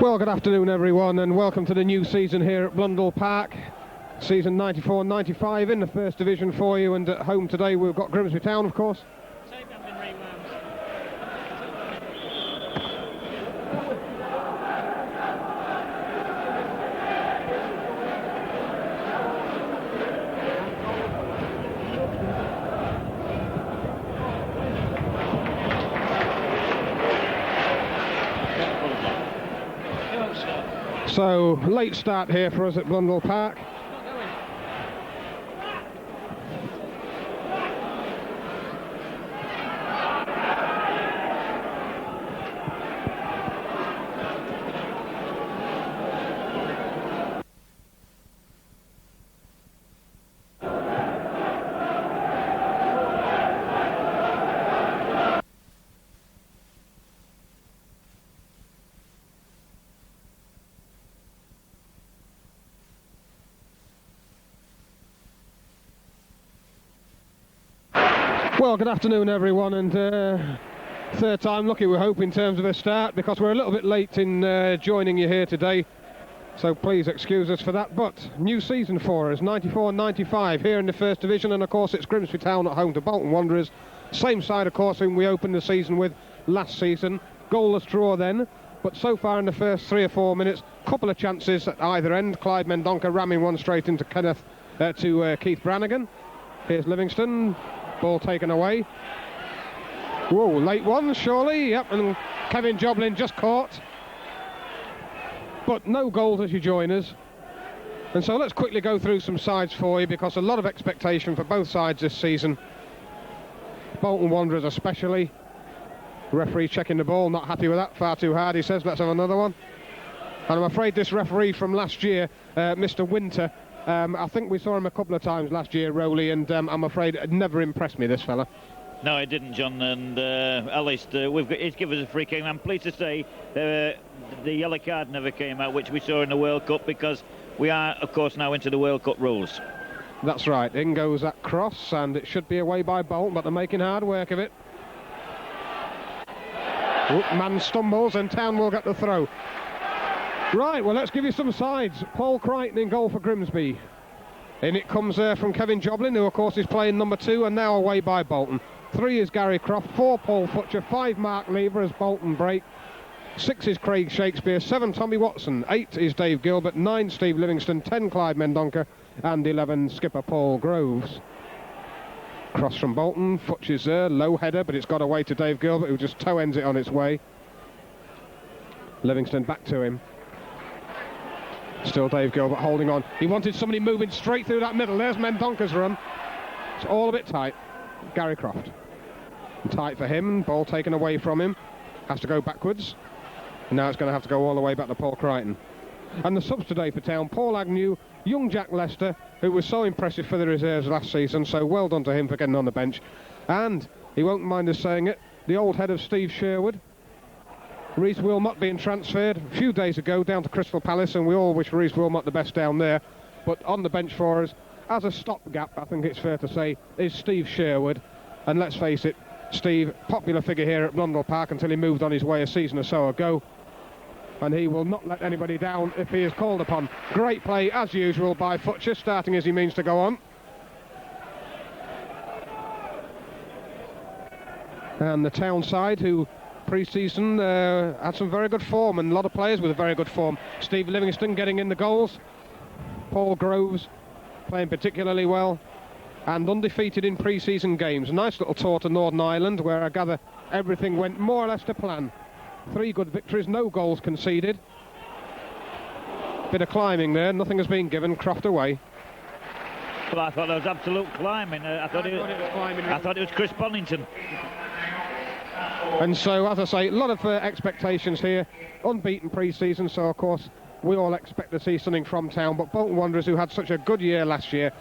Well, good afternoon everyone, and welcome to the new season here at Blundell Park. Season 94-95 in the First Division for you, and at home today we've got Grimsby Town, of course. So, late start here for us at Blundell Park. Well, good afternoon everyone, and third time lucky we hope in terms of a start, because we're a little bit late in joining you here today, so please excuse us for that. But new season for us, 94-95 here in the First Division, and of course it's Grimsby Town at home to Bolton Wanderers, same side of course whom we opened the season with last season. Goalless draw then, but so far in the first 3 or 4 minutes, couple of chances at either end. Clyde Mendonca ramming one straight into Keith Brannigan. Here's Livingston. Ball taken away. Whoa, late one, surely. Yep, and Kevin Joblin just caught. But no goals as you join us. And so let's quickly go through some sides for you, because a lot of expectation for both sides this season. Bolton Wanderers especially. Referee checking the ball, not happy with that. Far too hard, he says. Let's have another one. And I'm afraid this referee from last year, Mr. Winter, I think we saw him a couple of times last year, Rowley, and I'm afraid it never impressed me, this fella. No, it didn't, John, and at least he's given us a free kick. I'm pleased to say the yellow card never came out, which we saw in the World Cup, because we are, of course, now into the World Cup rules. That's right. In goes that cross, and it should be away by Bolton, but they're making hard work of it. Man stumbles, and Town will get the throw. Right, well, let's give you some sides. Paul Crichton in goal for Grimsby. In it comes from Kevin Joblin, who of course is playing number 2, and now away by Bolton. 3 is Gary Croft, 4 Paul Futcher, 5 Mark Lever as Bolton break, 6 is Craig Shakespeare, 7 Tommy Watson, 8 is Dave Gilbert, 9 Steve Livingston, 10 Clyde Mendonca, and 11 skipper Paul Groves. Cross from Bolton, Futcher's there, low header, but it's got away to Dave Gilbert, who just toe ends it on its way. Livingston back to him. Still Dave Gilbert holding on. He wanted somebody moving straight through that middle. There's Mendonca's run. It's all a bit tight. Gary Croft. And tight for him. Ball taken away from him. Has to go backwards. And now it's going to have to go all the way back to Paul Crichton. And the subs today for Town, Paul Agnew, young Jack Lester, who was so impressive for the reserves last season, so well done to him for getting on the bench. And, he won't mind us saying it, the old head of Steve Sherwood, Rhys Wilmot, being transferred a few days ago down to Crystal Palace, and we all wish Rhys Wilmot the best down there. But on the bench for us, as a stopgap, I think it's fair to say, is Steve Sherwood. And let's face it, Steve, popular figure here at Blundell Park until he moved on his way a season or so ago. And he will not let anybody down if he is called upon. Great play, as usual, by Futcher, starting as he means to go on. And the Town side, who pre-season had some very good form, and a lot of players with a very good form. Steve Livingston getting in the goals, Paul Groves playing particularly well, and undefeated in pre-season games. A nice little tour to Northern Ireland, where I gather everything went more or less to plan. 3 good victories, no goals conceded. Bit of climbing there, nothing has been given. Croft away. Well, I thought there was absolute climbing. I thought it was Chris Bonington. And so, as I say, a lot of expectations here. Unbeaten pre-season, so of course we all expect to see something from Town. But Bolton Wanderers, who had such a good year last year,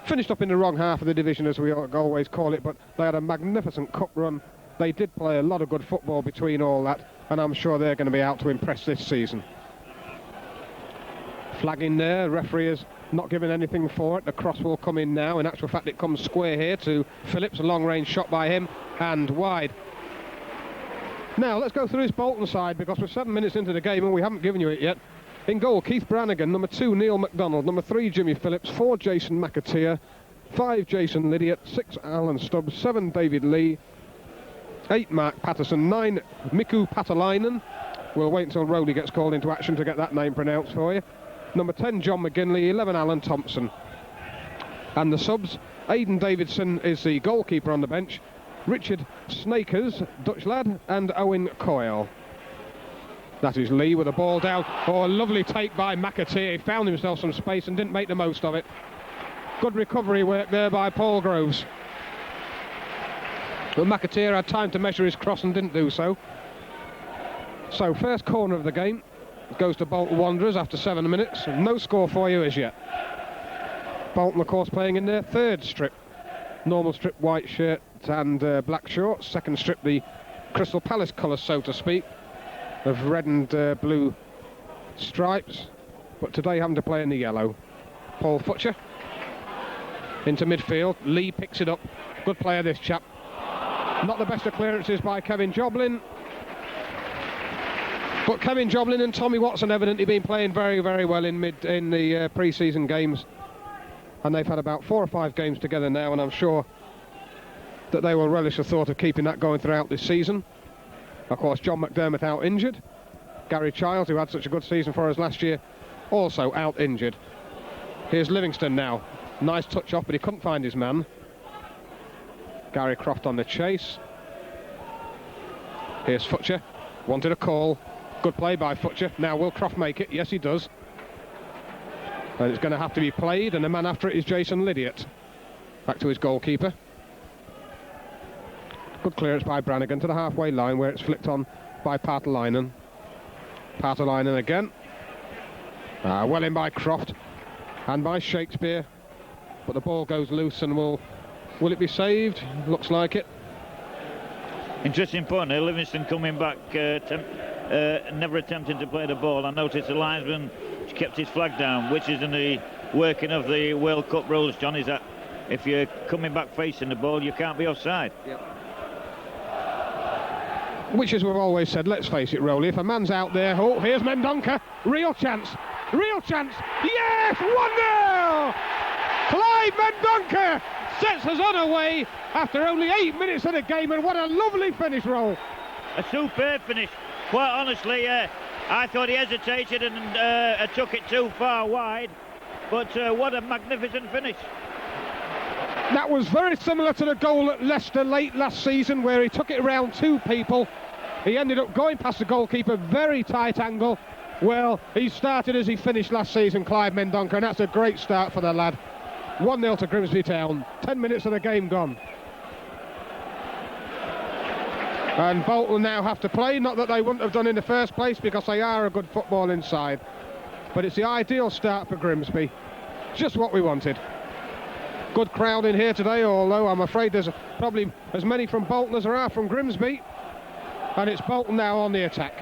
finished up in the wrong half of the division, as we always call it, but they had a magnificent cup run. They did play a lot of good football between all that, and I'm sure they're going to be out to impress this season. Flagging there, referee has not given anything for it. The cross will come in now. In actual fact, it comes square here to Phillips, a long-range shot by him, and wide. Now, let's go through this Bolton side, because we're 7 minutes into the game and we haven't given you it yet. In goal, Keith Brannigan. Number 2, Neil MacDonald. Number 3, Jimmy Phillips. 4, Jason McAteer. 5, Jason Lydiate. 6, Alan Stubbs. 7, David Lee. 8, Mark Patterson. 9, Miku Patalainen. We'll wait until Rowley gets called into action to get that name pronounced for you. Number 10, John McGinley. 11, Alan Thompson. And the subs, Aidan Davidson is the goalkeeper on the bench. Richard Snakers, Dutch lad, and Owen Coyle. That is Lee with the ball down. Oh, a lovely take by McAteer. He found himself some space and didn't make the most of it. Good recovery work there by Paul Groves. But McAteer had time to measure his cross and didn't do so. So, first corner of the game goes to Bolton Wanderers after 7 minutes. No score for you as yet. Bolton, of course, playing in their third strip. Normal strip, white shirt and black shorts. Second strip, the Crystal Palace colours, so to speak, of red and blue stripes. But today having to play in the yellow. Paul Futcher into midfield. Lee picks it up. Good player, this chap. Not the best of clearances by Kevin Joblin. But Kevin Joblin and Tommy Watson evidently been playing very, very well in the pre-season games. And they've had about 4 or 5 games together now, and I'm sure that they will relish the thought of keeping that going throughout this season. Of course, John McDermott out injured. Gary Childs, who had such a good season for us last year, also out injured. Here's Livingston now. Nice touch off, but he couldn't find his man. Gary Croft on the chase. Here's Futcher. Wanted a call. Good play by Futcher. Now, will Croft make it? Yes, he does. And it's going to have to be played, and the man after it is Jason Lydiate. Back to his goalkeeper. Good clearance by Brannigan to the halfway line, where it's flicked on by Patalainen. Patalainen again. Well in by Croft and by Shakespeare. But the ball goes loose, and will it be saved? Looks like it. Interesting point here. Livingston coming back, never attempting to play the ball. I noticed the linesman kept his flag down, which is in the working of the World Cup rules, John, is that if you're coming back facing the ball, you can't be offside. Yep. Which, as we've always said, let's face it, Rowley, if a man's out there, oh, here's Mendonca, real chance, yes, 1-0! Clive Mendonca sets us on our way after only 8 minutes of the game, and what a lovely finish, Roll. A superb finish. Quite honestly, I thought he hesitated and took it too far wide, but what a magnificent finish. That was very similar to the goal at Leicester late last season, where he took it around 2 people. He ended up going past the goalkeeper, very tight angle. Well, he started as he finished last season, Clive Mendonca, and that's a great start for the lad. 1-0 to Grimsby Town, 10 minutes of the game gone. And Bolton now have to play, not that they wouldn't have done in the first place, because they are a good football inside. But it's the ideal start for Grimsby. Just what we wanted. Good crowd in here today, although I'm afraid there's probably as many from Bolton as there are from Grimsby. And it's Bolton now on the attack.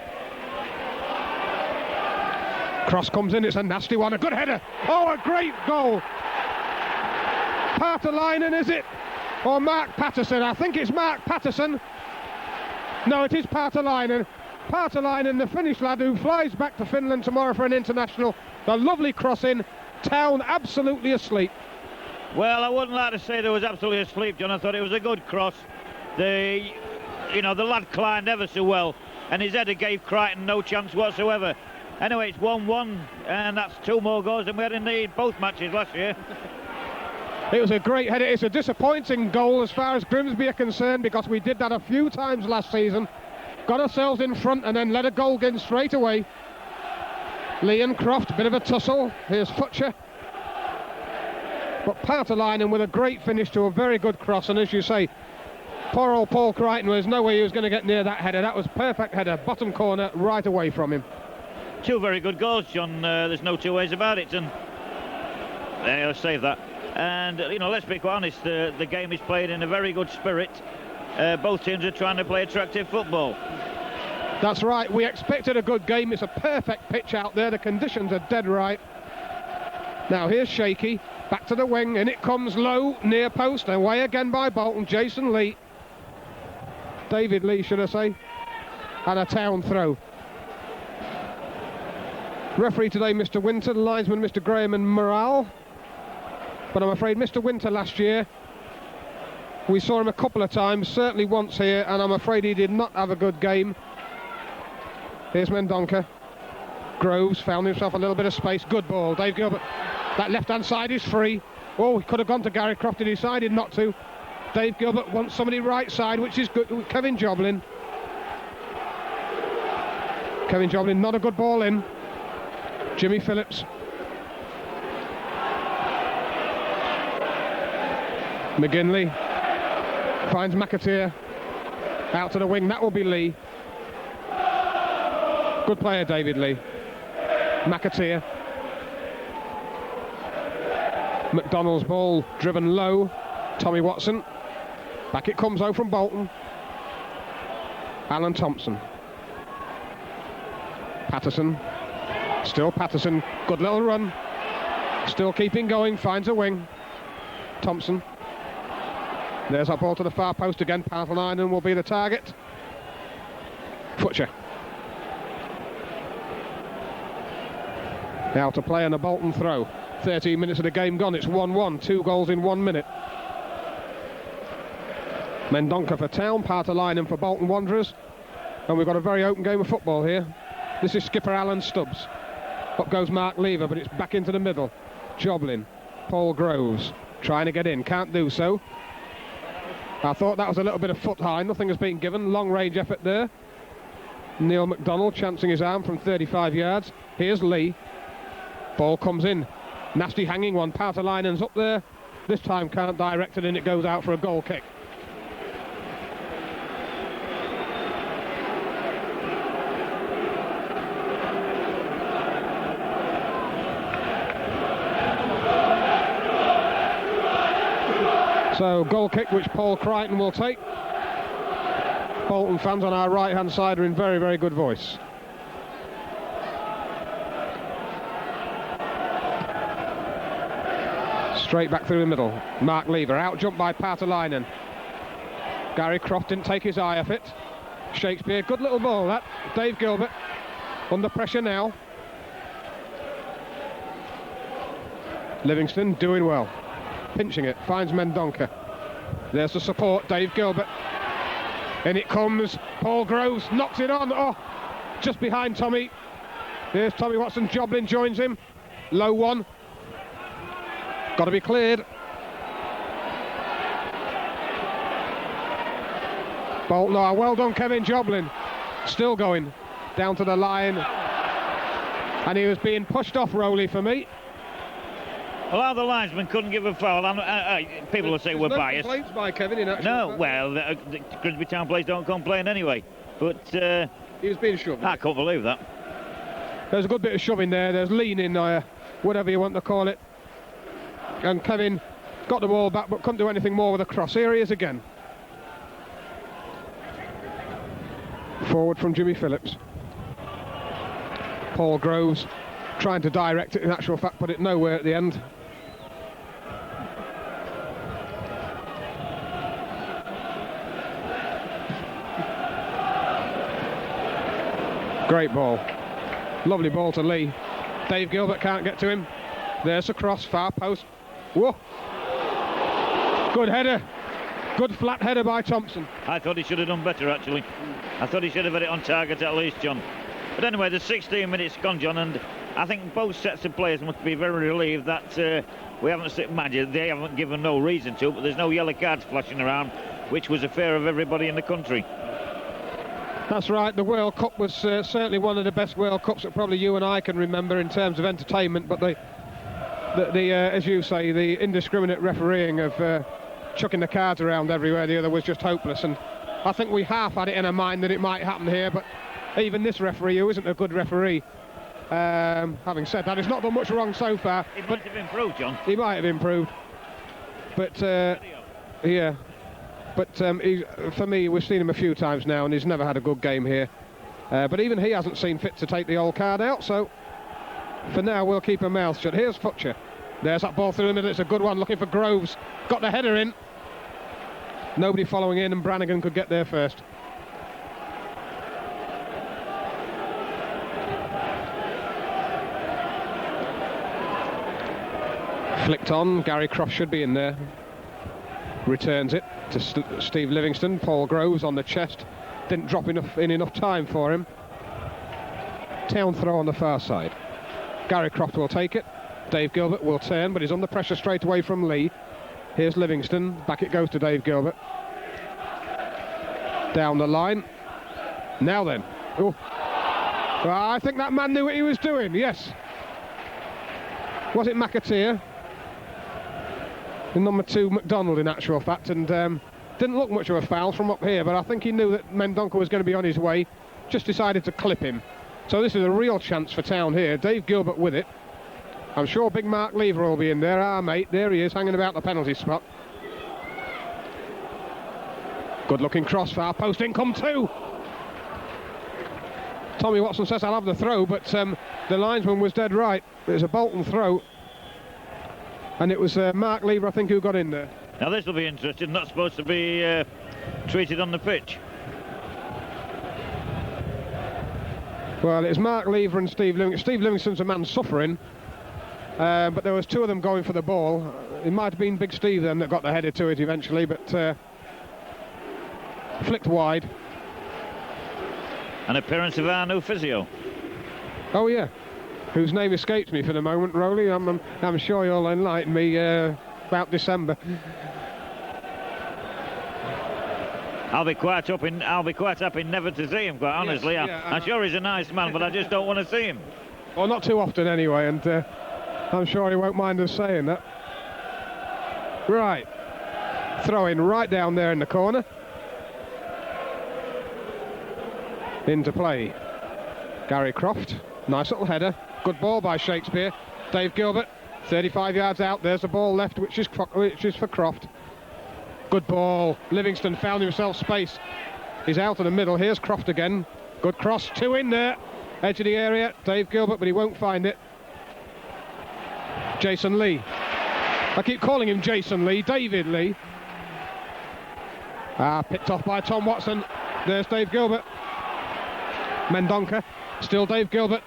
Cross comes in, it's a nasty one, a good header. Oh, a great goal. Patalainen, is it? Or Mark Patterson? I think it's Mark Patterson. No, it is Patalainen. Patalainen, the Finnish lad who flies back to Finland tomorrow for an international. The lovely cross in. Town absolutely asleep. Well, I wouldn't like to say they was absolutely asleep, John. I thought it was a good cross. The lad climbed ever so well, and his header gave Crichton no chance whatsoever. Anyway, it's 1-1, and that's 2 more goals than we had in both matches last year. It was a great header. It's a disappointing goal as far as Grimsby are concerned, because we did that a few times last season. Got ourselves in front and then let a goal in straight away. Lee and Croft, bit of a tussle. Here's Futcher. But Patalainen with a great finish to a very good cross, and as you say, poor old Paul Crichton, there's no way he was going to get near that header. That was perfect header, bottom corner, right away from him. 2 very good goals, John. There's no 2 ways about it, and I'll save that. And let's be quite honest, the game is played in a very good spirit. Both teams are trying to play attractive football. That's right, we expected a good game. It's a perfect pitch out there, the conditions are dead right. Now here's Shaky, back to the wing, and it comes low, near post, away again by Bolton. Jason Lee, David Lee should I say. and a Town throw. Referee today, Mr. Winter, linesman, Mr. Graham and Morale. But I'm afraid Mr. Winter last year, we saw him a couple of times, certainly once here, and I'm afraid he did not have a good game. Here's Mendonca. Groves found himself a little bit of space. Good ball, Dave Gilbert. That left-hand side is free. Oh, he could have gone to Gary Croft, he decided not to. Dave Gilbert wants somebody right side, which is good. Kevin Joblin. Kevin Joblin, not a good ball in. Jimmy Phillips. McGinley finds McAteer. Out to the wing, that will be Lee. Good player, David Lee. McAteer. McDonald's ball driven low. Tommy Watson. Back it comes though from Bolton. Alan Thompson. Patterson. Still Patterson. Good little run. Still keeping going. Finds a wing. Thompson. There's our ball to the far post again. Paatelainen will be the target. Futcher. Now to play on a Bolton throw. 13 minutes of the game gone. It's 1-1. 2 goals in 1 minute. Mendonca for Town, Paatelainen for Bolton Wanderers. And we've got a very open game of football here. This is skipper Alan Stubbs. Up goes Mark Lever, but it's back into the middle. Joblin, Paul Groves, trying to get in, can't do so. I thought that was a little bit of foot high, nothing has been given, long range effort there. Neil McDonald chancing his arm from 35 yards. Here's Lee. Ball comes in, nasty hanging one, Paatelainen's up there. This time can't direct it and it goes out for a goal kick. So goal kick which Paul Crichton will take. Bolton fans on our right hand side are in very, very good voice. Straight back through the middle. Mark Lever out jumped by Paatelainen. Gary Croft didn't take his eye off it. Shakespeare, good little ball that. Dave Gilbert under pressure now. Livingston doing well. Pinching it, finds Mendonca. There's the support, Dave Gilbert. In it comes, Paul Groves knocks it on. Oh, just behind Tommy. Here's Tommy Watson, Joblin joins him. Low one. Got to be cleared. Bolton are well done, Kevin Joblin. Still going down to the line. And he was being pushed off Rowley for me. Well, how the linesman couldn't give a foul. People will say we're biased. Complaints by Kevin in actual No, fact. well, the Grimsby Town players don't complain anyway. But he was being shoved. I can't believe that. There's a good bit of shoving there. There's leaning, whatever you want to call it. And Kevin got the ball back, but couldn't do anything more with a cross. Here he is again. Forward from Jimmy Phillips. Paul Groves trying to direct it, in actual fact, put it nowhere at the end. Great ball. Lovely ball to Lee. Dave Gilbert can't get to him. There's a cross, far post. Whoa! Good header. Good flat header by Thompson. I thought he should have done better, actually. I thought he should have had it on target at least, John. But anyway, there's 16 minutes gone, John, and I think both sets of players must be very relieved that we haven't, they haven't given no reason to, but there's no yellow cards flashing around, which was a fear of everybody in the country. That's right, the World Cup was certainly one of the best World Cups that probably you and I can remember in terms of entertainment, but the as you say, the indiscriminate refereeing of chucking the cards around everywhere, the other was just hopeless, and I think we half had it in our mind that it might happen here, but even this referee, who isn't a good referee, having said that, he's not done much wrong so far. He might have improved, John. He might have improved, but yeah. But for me, we've seen him a few times now, and he's never had a good game here. But even he hasn't seen fit to take the old card out, so for now we'll keep our mouth shut. Here's Futcher. There's that ball through the middle. It's a good one, looking for Groves. Got the header in. Nobody following in, and Brannigan could get there first. Flicked on, Gary Croft should be in there. Returns it to Steve Livingston. Paul Groves on the chest. Didn't drop enough time for him. Town throw on the far side. Gary Croft will take it. Dave Gilbert will turn, but he's under pressure straight away from Lee. Here's Livingston. Back it goes to Dave Gilbert. Down the line. Now then. Oh. Well, I think that man knew what he was doing, yes. Was it McAteer? Number 2, McDonald, in actual fact, and didn't look much of a foul from up here, but I think he knew that Mendonca was going to be on his way. Just decided to clip him. So this is a real chance for Town here. Dave Gilbert with it. I'm sure big Mark Lever will be in there. Our mate, there he is, hanging about the penalty spot. Good looking cross, far post, income 2. Tommy Watson says I'll have the throw, but the linesman was dead right. It was a Bolton throw. And it was Mark Lever, I think, who got in there. Now this will be interesting. Not supposed to be treated on the pitch. Well, it's Mark Lever and Steve Livingston. Steve Livingston's a man suffering. But there was 2 of them going for the ball. It might have been Big Steve then that got the header to it eventually, but flicked wide. An appearance of our new physio. Oh yeah, whose name escapes me for the moment, Rowley. I'm sure you'll enlighten me about December. I'll be quite happy never to see him, quite honestly. Yes, yeah, I'm sure he's a nice man, but I just don't want to see him. Well, not too often anyway, and I'm sure he won't mind us saying that. Right, throwing right down there in the corner. Into play. Gary Croft, nice little header. Good ball by Shakespeare. Dave Gilbert, 35 yards out. There's the ball left, which is for Croft. Good ball. Livingston found himself space. He's out of the middle. Here's Croft again. Good cross. 2 in there. Edge of the area. Dave Gilbert, but he won't find it. Jason Lee. I keep calling him Jason Lee. David Lee. Picked off by Tom Watson. There's Dave Gilbert. Mendonca. Still Dave Gilbert.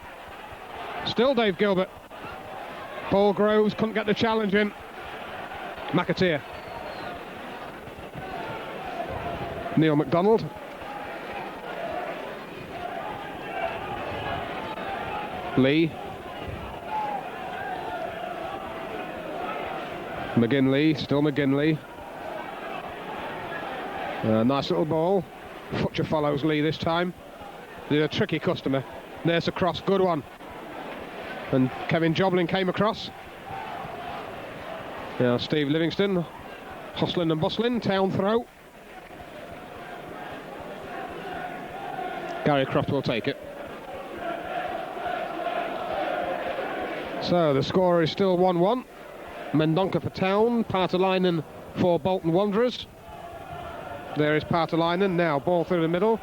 Still Dave Gilbert. Paul Groves couldn't get the challenge in. McAteer. Neil MacDonald. Lee. McGinley. Still McGinley. Nice little ball. Futcher follows Lee this time. They're a tricky customer. There's a cross, good one. And Kevin Joblin came across. Now Steve Livingston, hustling and bustling, Town throw. Gary Croft will take it. So the score is still 1-1. Mendonca for Town, Partalainen for Bolton Wanderers. There is Partalainen, now ball through the middle.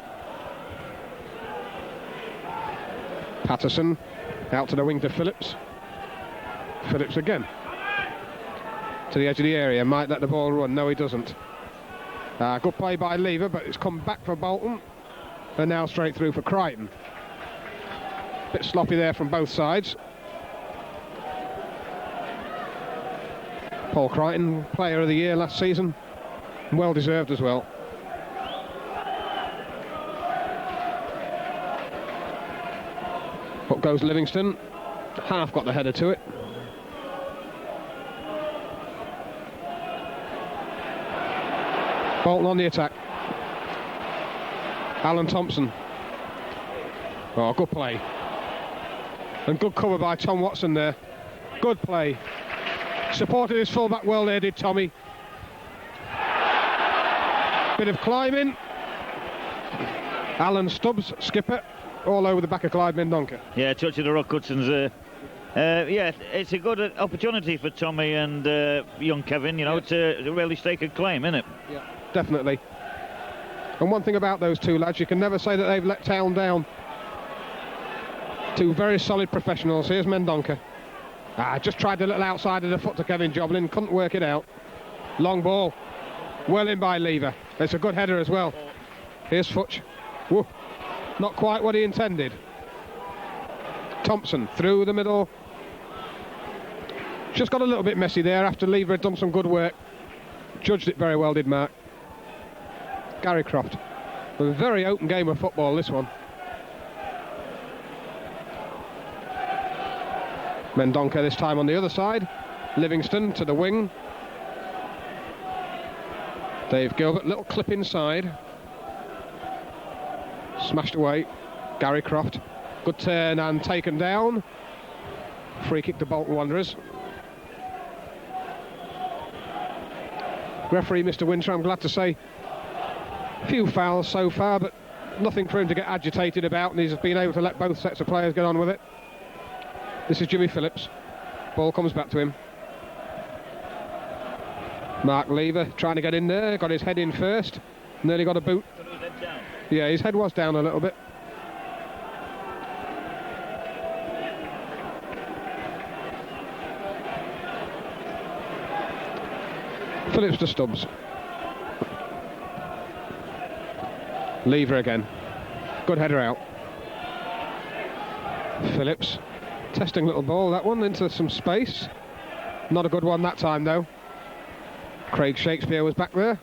Patterson out to the wing to Phillips. Phillips again to the edge of the area, might let the ball run. No, he doesn't. Good play by Lever, but it's come back for Bolton and now straight through for Crichton. Bit sloppy there from both sides. Paul Crichton, player of the year last season, well deserved as well. Up goes Livingston. Half got the header to it. Bolton on the attack. Alan Thompson. Oh, good play. And good cover by Tom Watson there. Good play. Supported his fullback well there, did Tommy. Bit of climbing. Alan Stubbs, skipper, all over the back of Clyde Mendonca. Yeah, touch of the Rock Hudson's. Yeah, it's a good opportunity for Tommy and young Kevin, you know, to really stake a claim, isn't it? Yeah, definitely. And one thing about those two lads, you can never say that they've let Town down. Two very solid professionals. Here's Mendonca. Just tried a little outside of the foot to Kevin Joblin, couldn't work it out. Long ball. Well in by Lever. It's a good header as well. Here's Futch. Whoa. Not quite what he intended. Thompson through the middle. Just got a little bit messy there after Lever had done some good work. Judged it very well, did Mark. Gary Croft. A very open game of football, this one. Mendonca this time on the other side. Livingston to the wing. Dave Gilbert, little clip inside. Smashed away. Gary Croft. Good turn and taken down. Free kick to Bolton Wanderers. Referee Mr. Winter, I'm glad to say, a few fouls so far, but nothing for him to get agitated about, and he's been able to let both sets of players get on with it. This is Jimmy Phillips. Ball comes back to him. Mark Lever trying to get in there, got his head in first, nearly got a boot. Yeah, his head was down a little bit. Phillips to Stubbs. Lever again. Good header out. Phillips. Testing little ball, that one, into some space. Not a good one that time, though. Craig Shakespeare was back there.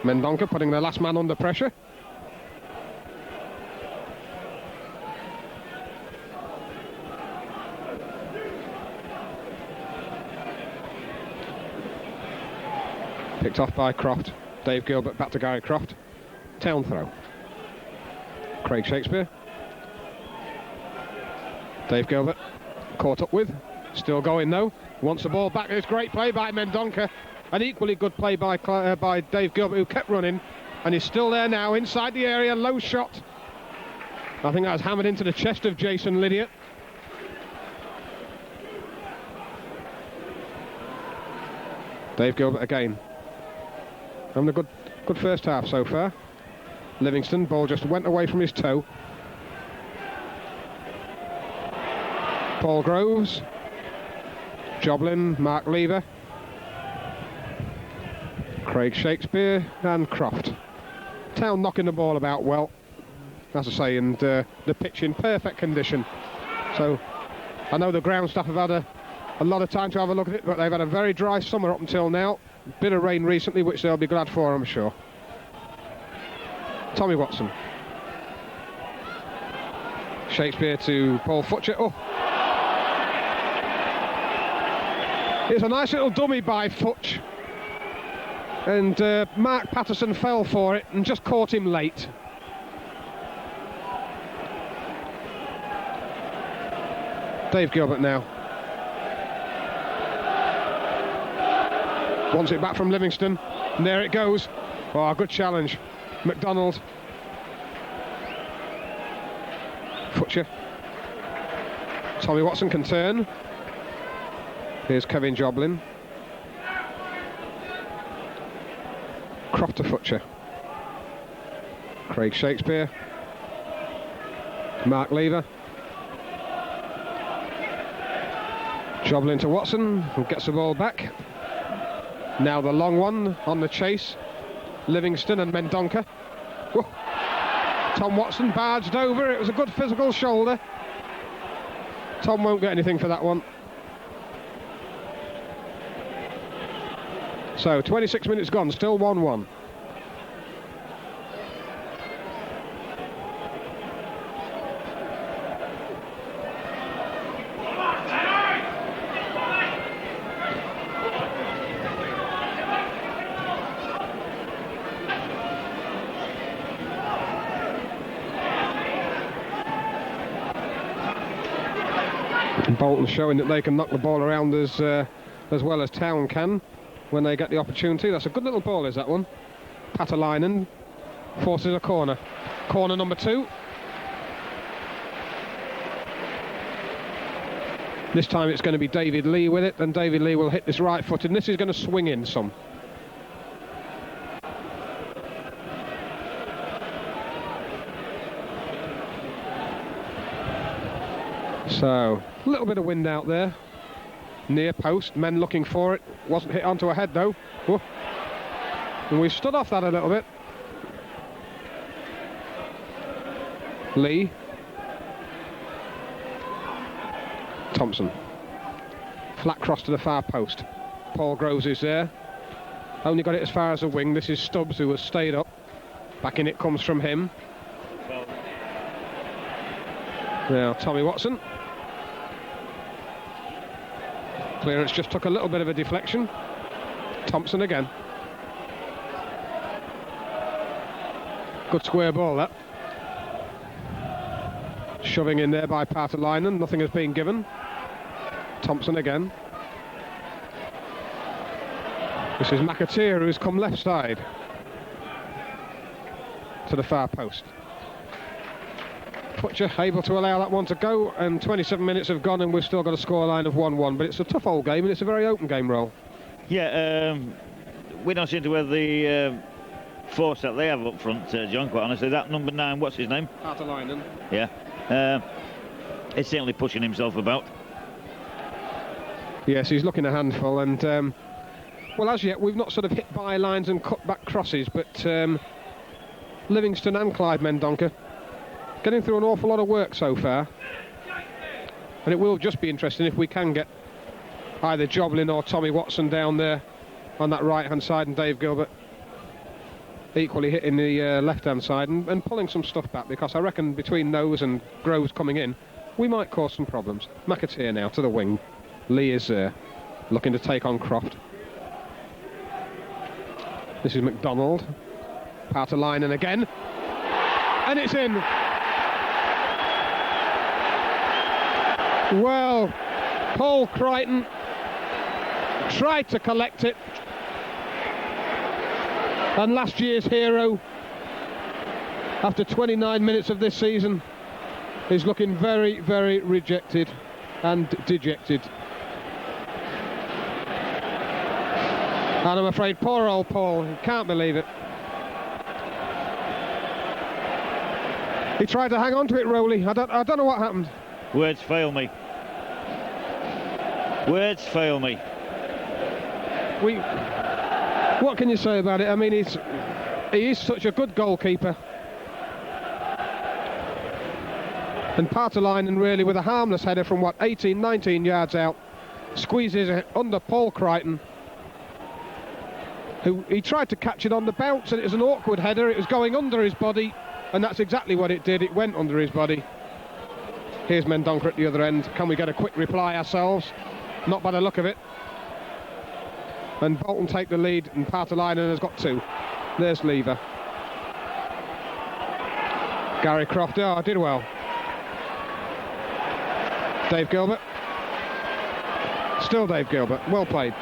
Mendonca putting the last man under pressure. Picked off by Croft. Dave Gilbert back to Gary Croft. Town throw. Craig Shakespeare. Dave Gilbert caught up with. Still going though. Wants the ball back. It's great play by Mendonca. An equally good play by Dave Gilbert, who kept running. And he's still there now inside the area. Low shot. I think that was hammered into the chest of Jason Lydiate. Dave Gilbert again. Having a good first half so far. Livingston, ball just went away from his toe. Paul Groves. Joblin, Mark Lever. Craig Shakespeare and Croft. Town knocking the ball about well, as I say, and the pitch in perfect condition. So I know the ground staff have had a lot of time to have a look at it, but they've had a very dry summer up until now. Bit of rain recently, which they'll be glad for, I'm sure. Tommy Watson. Shakespeare to Paul Futcher. Oh! It's a nice little dummy by Futch. And Mark Patterson fell for it and just caught him late. Dave Gilbert now. Wants it back from Livingston. And there it goes. Oh, good challenge. McDonald. Futcher. Tommy Watson can turn. Here's Kevin Joblin. Croft to Futcher. Craig Shakespeare. Mark Lever. Joblin to Watson, who gets the ball back. Now the long one on the chase. Livingston and Mendonca. Whoa. Tom Watson barged over. It was a good physical shoulder. Tom won't get anything for that one. So 26 minutes gone, still 1-1. Bolton showing that they can knock the ball around as well as Town can when they get the opportunity. That's a good little ball, is that one? Patalainen forces a corner. Corner number 2. This time it's going to be David Lee with it, and David Lee will hit this right foot, and this is going to swing in some. So, a little bit of wind out there. Near post, men looking for it. Wasn't hit onto a head though. Whoa. And we've stood off that a little bit. Lee. Thompson. Flat cross to the far post. Paul Groves is there. Only got it as far as the wing. This is Stubbs, who has stayed up. Back in it comes from him. Now Tommy Watson. Clearance just took a little bit of a deflection. Thompson again. Good square ball, that. Shoving in there by Partalainen. Nothing has been given. Thompson again. This is McAteer, who's come left side to the far post. Butcher able to allow that one to go, and 27 minutes have gone and we've still got a scoreline of 1-1, but it's a tough old game and it's a very open game, Roll. Yeah, we don't seem to have the force that they have up front, John, quite honestly. That number 9, what's his name? Partalainen. Yeah, he's certainly pushing himself about. Yes, he's looking a handful, and well, as yet we've not sort of hit bylines and cut back crosses, but Livingston and Clyde Mendonca getting through an awful lot of work so far, and it will just be interesting if we can get either Joblin or Tommy Watson down there on that right hand side, and Dave Gilbert equally hitting the left hand side and pulling some stuff back, because I reckon between those and Groves coming in we might cause some problems. McAteer now to the wing. Lee is there looking to take on Croft. This is McDonald. Partalainen again, and it's in. Well, Paul Crichton tried to collect it, and last year's hero, after 29 minutes of this season, is looking very, very rejected and dejected. And I'm afraid poor old Paul, he can't believe it. He tried to hang on to it, Rowley. I don't know what happened. Words fail me. Words fail me. What can you say about it? I mean, he is such a good goalkeeper. And Partalainen really, with a harmless header from 18, 19 yards out, squeezes it under Paul Crichton, who he tried to catch it on the bounce, and it was an awkward header. It was going under his body, and that's exactly what it did. It went under his body. Here's Mendonca at the other end. Can we get a quick reply ourselves? Not by the look of it. And Bolton take the lead, and Partalainen has got 2. There's Lever. Gary Croft, did well. Dave Gilbert. Still Dave Gilbert. Well played.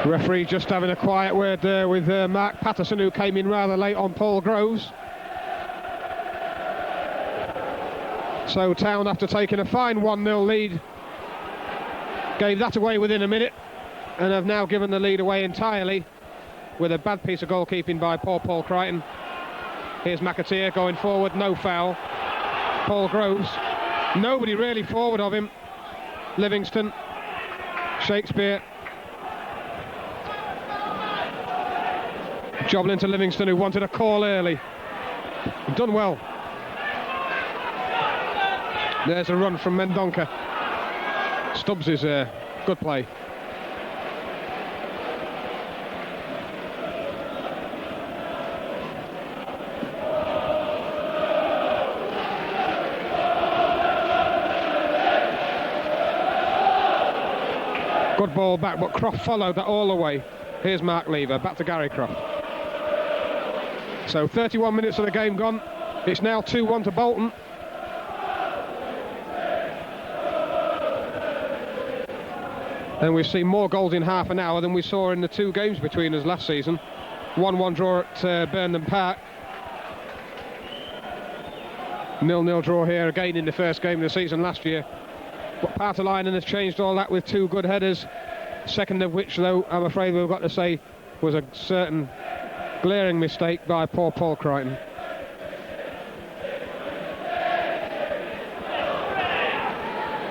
Referee just having a quiet word there with Mark Patterson, who came in rather late on Paul Groves. So Town, after taking a fine 1-0 lead, gave that away within a minute, and have now given the lead away entirely with a bad piece of goalkeeping by Paul Crichton. Here's McAteer going forward, no foul. Paul Groves, nobody really forward of him. Livingston, Shakespeare. Joblin to Livingston, who wanted a call early. Done well. There's a run from Mendonca. Stubbs is there. Good play. Good ball back, but Croft followed that all the way. Here's Mark Lever, back to Gary Croft. So 31 minutes of the game gone. It's now 2-1 to Bolton. And we've seen more goals in half an hour than we saw in the 2 games between us last season. 1-1 draw at Burnham Park. 0-0 draw here again in the first game of the season last year. But Partalainen has changed all that with 2 good headers. Second of which, though, I'm afraid we've got to say was a certain glaring mistake by poor Paul Crichton.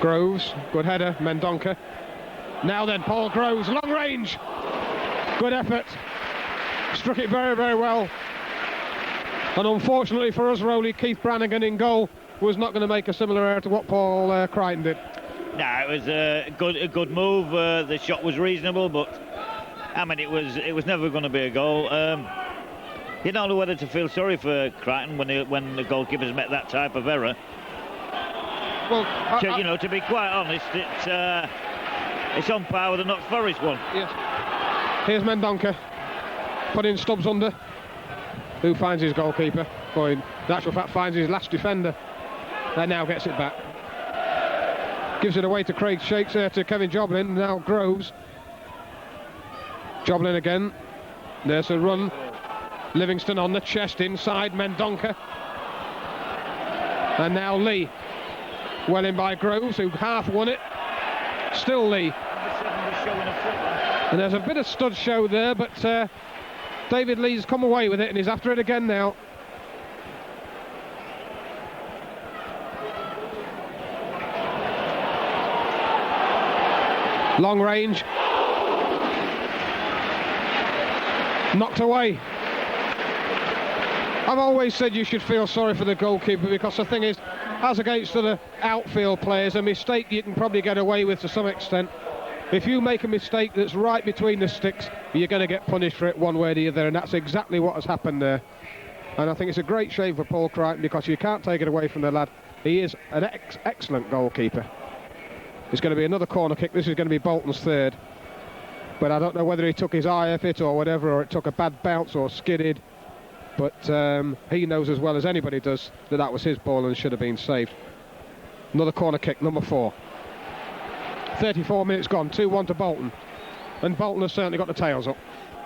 Groves, good header. Mendonca Now then, Paul Groves, long range. Good effort. Struck it very, very well. And unfortunately for us, Rowley, Keith Brannigan in goal was not going to make a similar error to what Paul Crichton did. No, it was a good move. The shot was reasonable, but I mean, it was never going to be a goal. You don't know whether to feel sorry for Crichton when the goalkeepers met that type of error. Well, to be quite honest, it's on par with the Notts Forest one. Yes. Here's Mendonca putting Stubbs under, who finds his goalkeeper, or in actual fact finds his last defender, and now gets it back. Gives it away to Craig Shakes there to Kevin Joblin. Now Groves. Joblin again. There's a run. Livingston on the chest inside Mendonca. And now Lee. Well in by Groves, who half won it. Still Lee. And there's a bit of stud show there, but David Lee's come away with it and he's after it again now. Long range. Knocked away. I've always said you should feel sorry for the goalkeeper, because the thing is, as against other outfield players, a mistake you can probably get away with to some extent. If you make a mistake that's right between the sticks, you're going to get punished for it one way or the other, and that's exactly what has happened there. And I think it's a great shame for Paul Crichton, because you can't take it away from the lad. He is an excellent goalkeeper. It's going to be another corner kick. This is going to be Bolton's third. But I don't know whether he took his eye off it or whatever, or it took a bad bounce or skidded. But he knows as well as anybody does that that was his ball and should have been saved. Another corner kick, number 4. 34 minutes gone, 2-1 to Bolton. And Bolton has certainly got the tails up.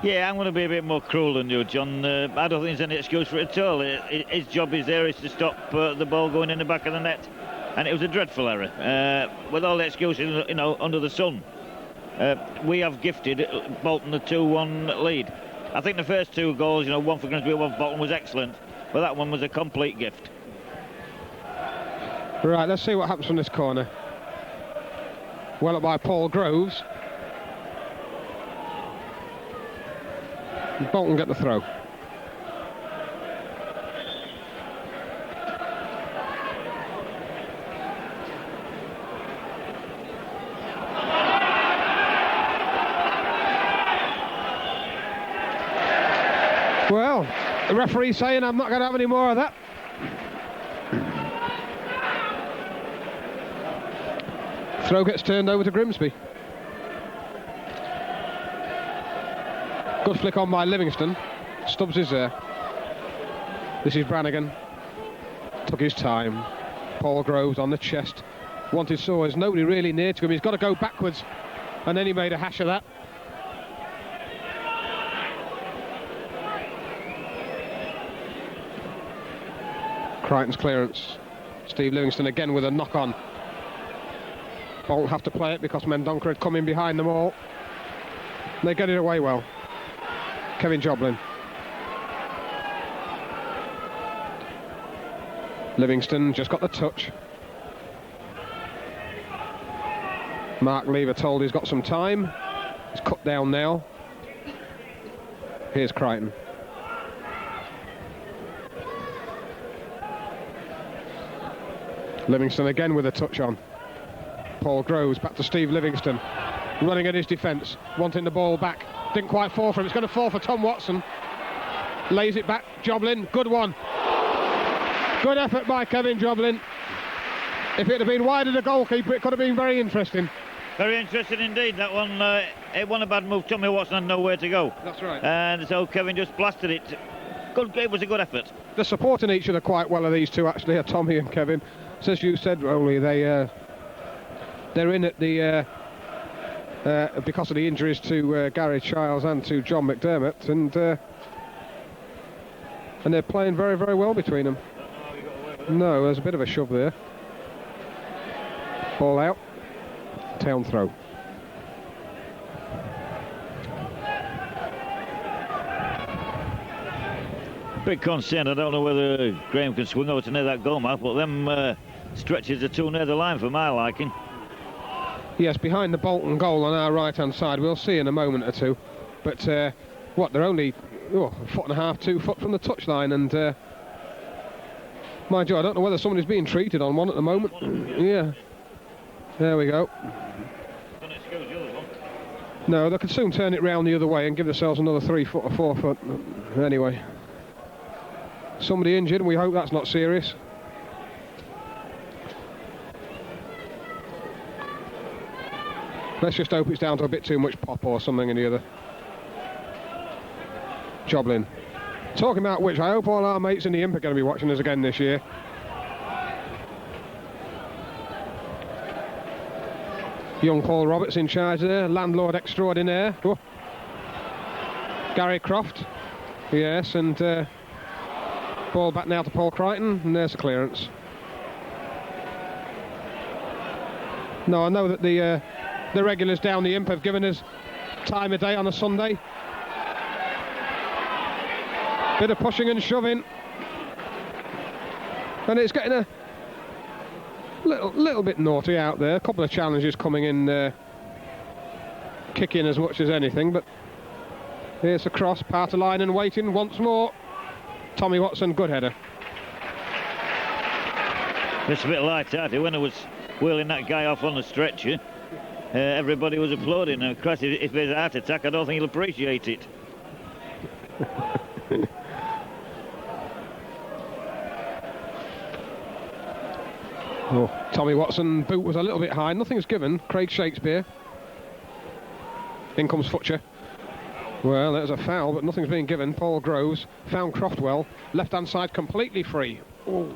Yeah, I'm going to be a bit more cruel than you, John. I don't think there's any excuse for it at all. His job is to stop the ball going in the back of the net. And it was a dreadful error. With all the excuses, under the sun. We have gifted Bolton the 2-1 lead. I think the first 2 goals, one for Grimsby, one for Bolton, was excellent. But that one was a complete gift. Right, let's see what happens from this corner. Well up by Paul Groves. Bolton get the throw. Well, the referee's saying I'm not going to have any more of that. Throw gets turned over to Grimsby. Good flick on by Livingston. Stubbs is there. This is Brannigan. Took his time. Paul Groves on the chest. Wanted sores. Nobody really near to him. He's got to go backwards. And then he made a hash of that. Crichton's clearance. Steve Livingston again with a knock-on. Bolton have to play it because Mendonca had come in behind them all. They get it away well. Kevin Joblin. Livingston just got the touch. Mark Lever told he's got some time. He's cut down now. Here's Crichton. Livingston again with a touch on. Paul Groves back to Steve Livingston. Running at his defence. Wanting the ball back. Didn't quite fall for him. It's going to fall for Tom Watson. Lays it back. Joblin. Good one. Good effort by Kevin Joblin. If it had been wide of the goalkeeper, it could have been very interesting. Very interesting indeed. That one, it wasn't a bad move. Tommy Watson had nowhere to go. That's right. And so Kevin just blasted it. Good. It was a good effort. They're supporting each other quite well, are these two actually, are Tommy and Kevin. So as you said, Rowley, they're in at the because of the injuries to Gary Childs and to John McDermott, and they're playing very, very well between them. No, there's a bit of a shove there. Ball out. Town throw. Big concern. I don't know whether Graham can swing over to near that goal mouth, but them stretches are too near the line for my liking. Yes, behind the Bolton goal on our right-hand side. We'll see in a moment or two. But, they're only a foot and a half, 2 foot from the touchline. And, mind you, I don't know whether somebody's being treated on one at the moment. Yeah. There we go. No, they could soon turn it round the other way and give themselves another 3 foot or 4 foot. Anyway. Somebody injured, and we hope that's not serious. Let's just hope it's down to a bit too much pop or something in the other. Joblin. Talking about which, I hope all our mates in the Imp are going to be watching us again this year. Young Paul Roberts in charge there, landlord extraordinaire. Oh. Gary Croft. Yes, and ball back now to Paul Crichton, and there's a clearance. No, I know that the regulars down the Imp have given us time of day on a Sunday. Bit of pushing and shoving, and it's getting a little bit naughty out there. A couple of challenges coming in, kicking as much as anything, but here's a cross, part of line and waiting once more. Tommy Watson, good header. It's a bit light-hearted when I was wheeling that guy off on the stretcher. Everybody was applauding. Of course, if there's a heart attack, I don't think he'll appreciate it. Oh, Tommy Watson, boot was a little bit high. Nothing's given. Craig Shakespeare. In comes Futcher. Well, there's a foul, but nothing's being given. Paul Groves found Croftwell. Left-hand side completely free. Oh.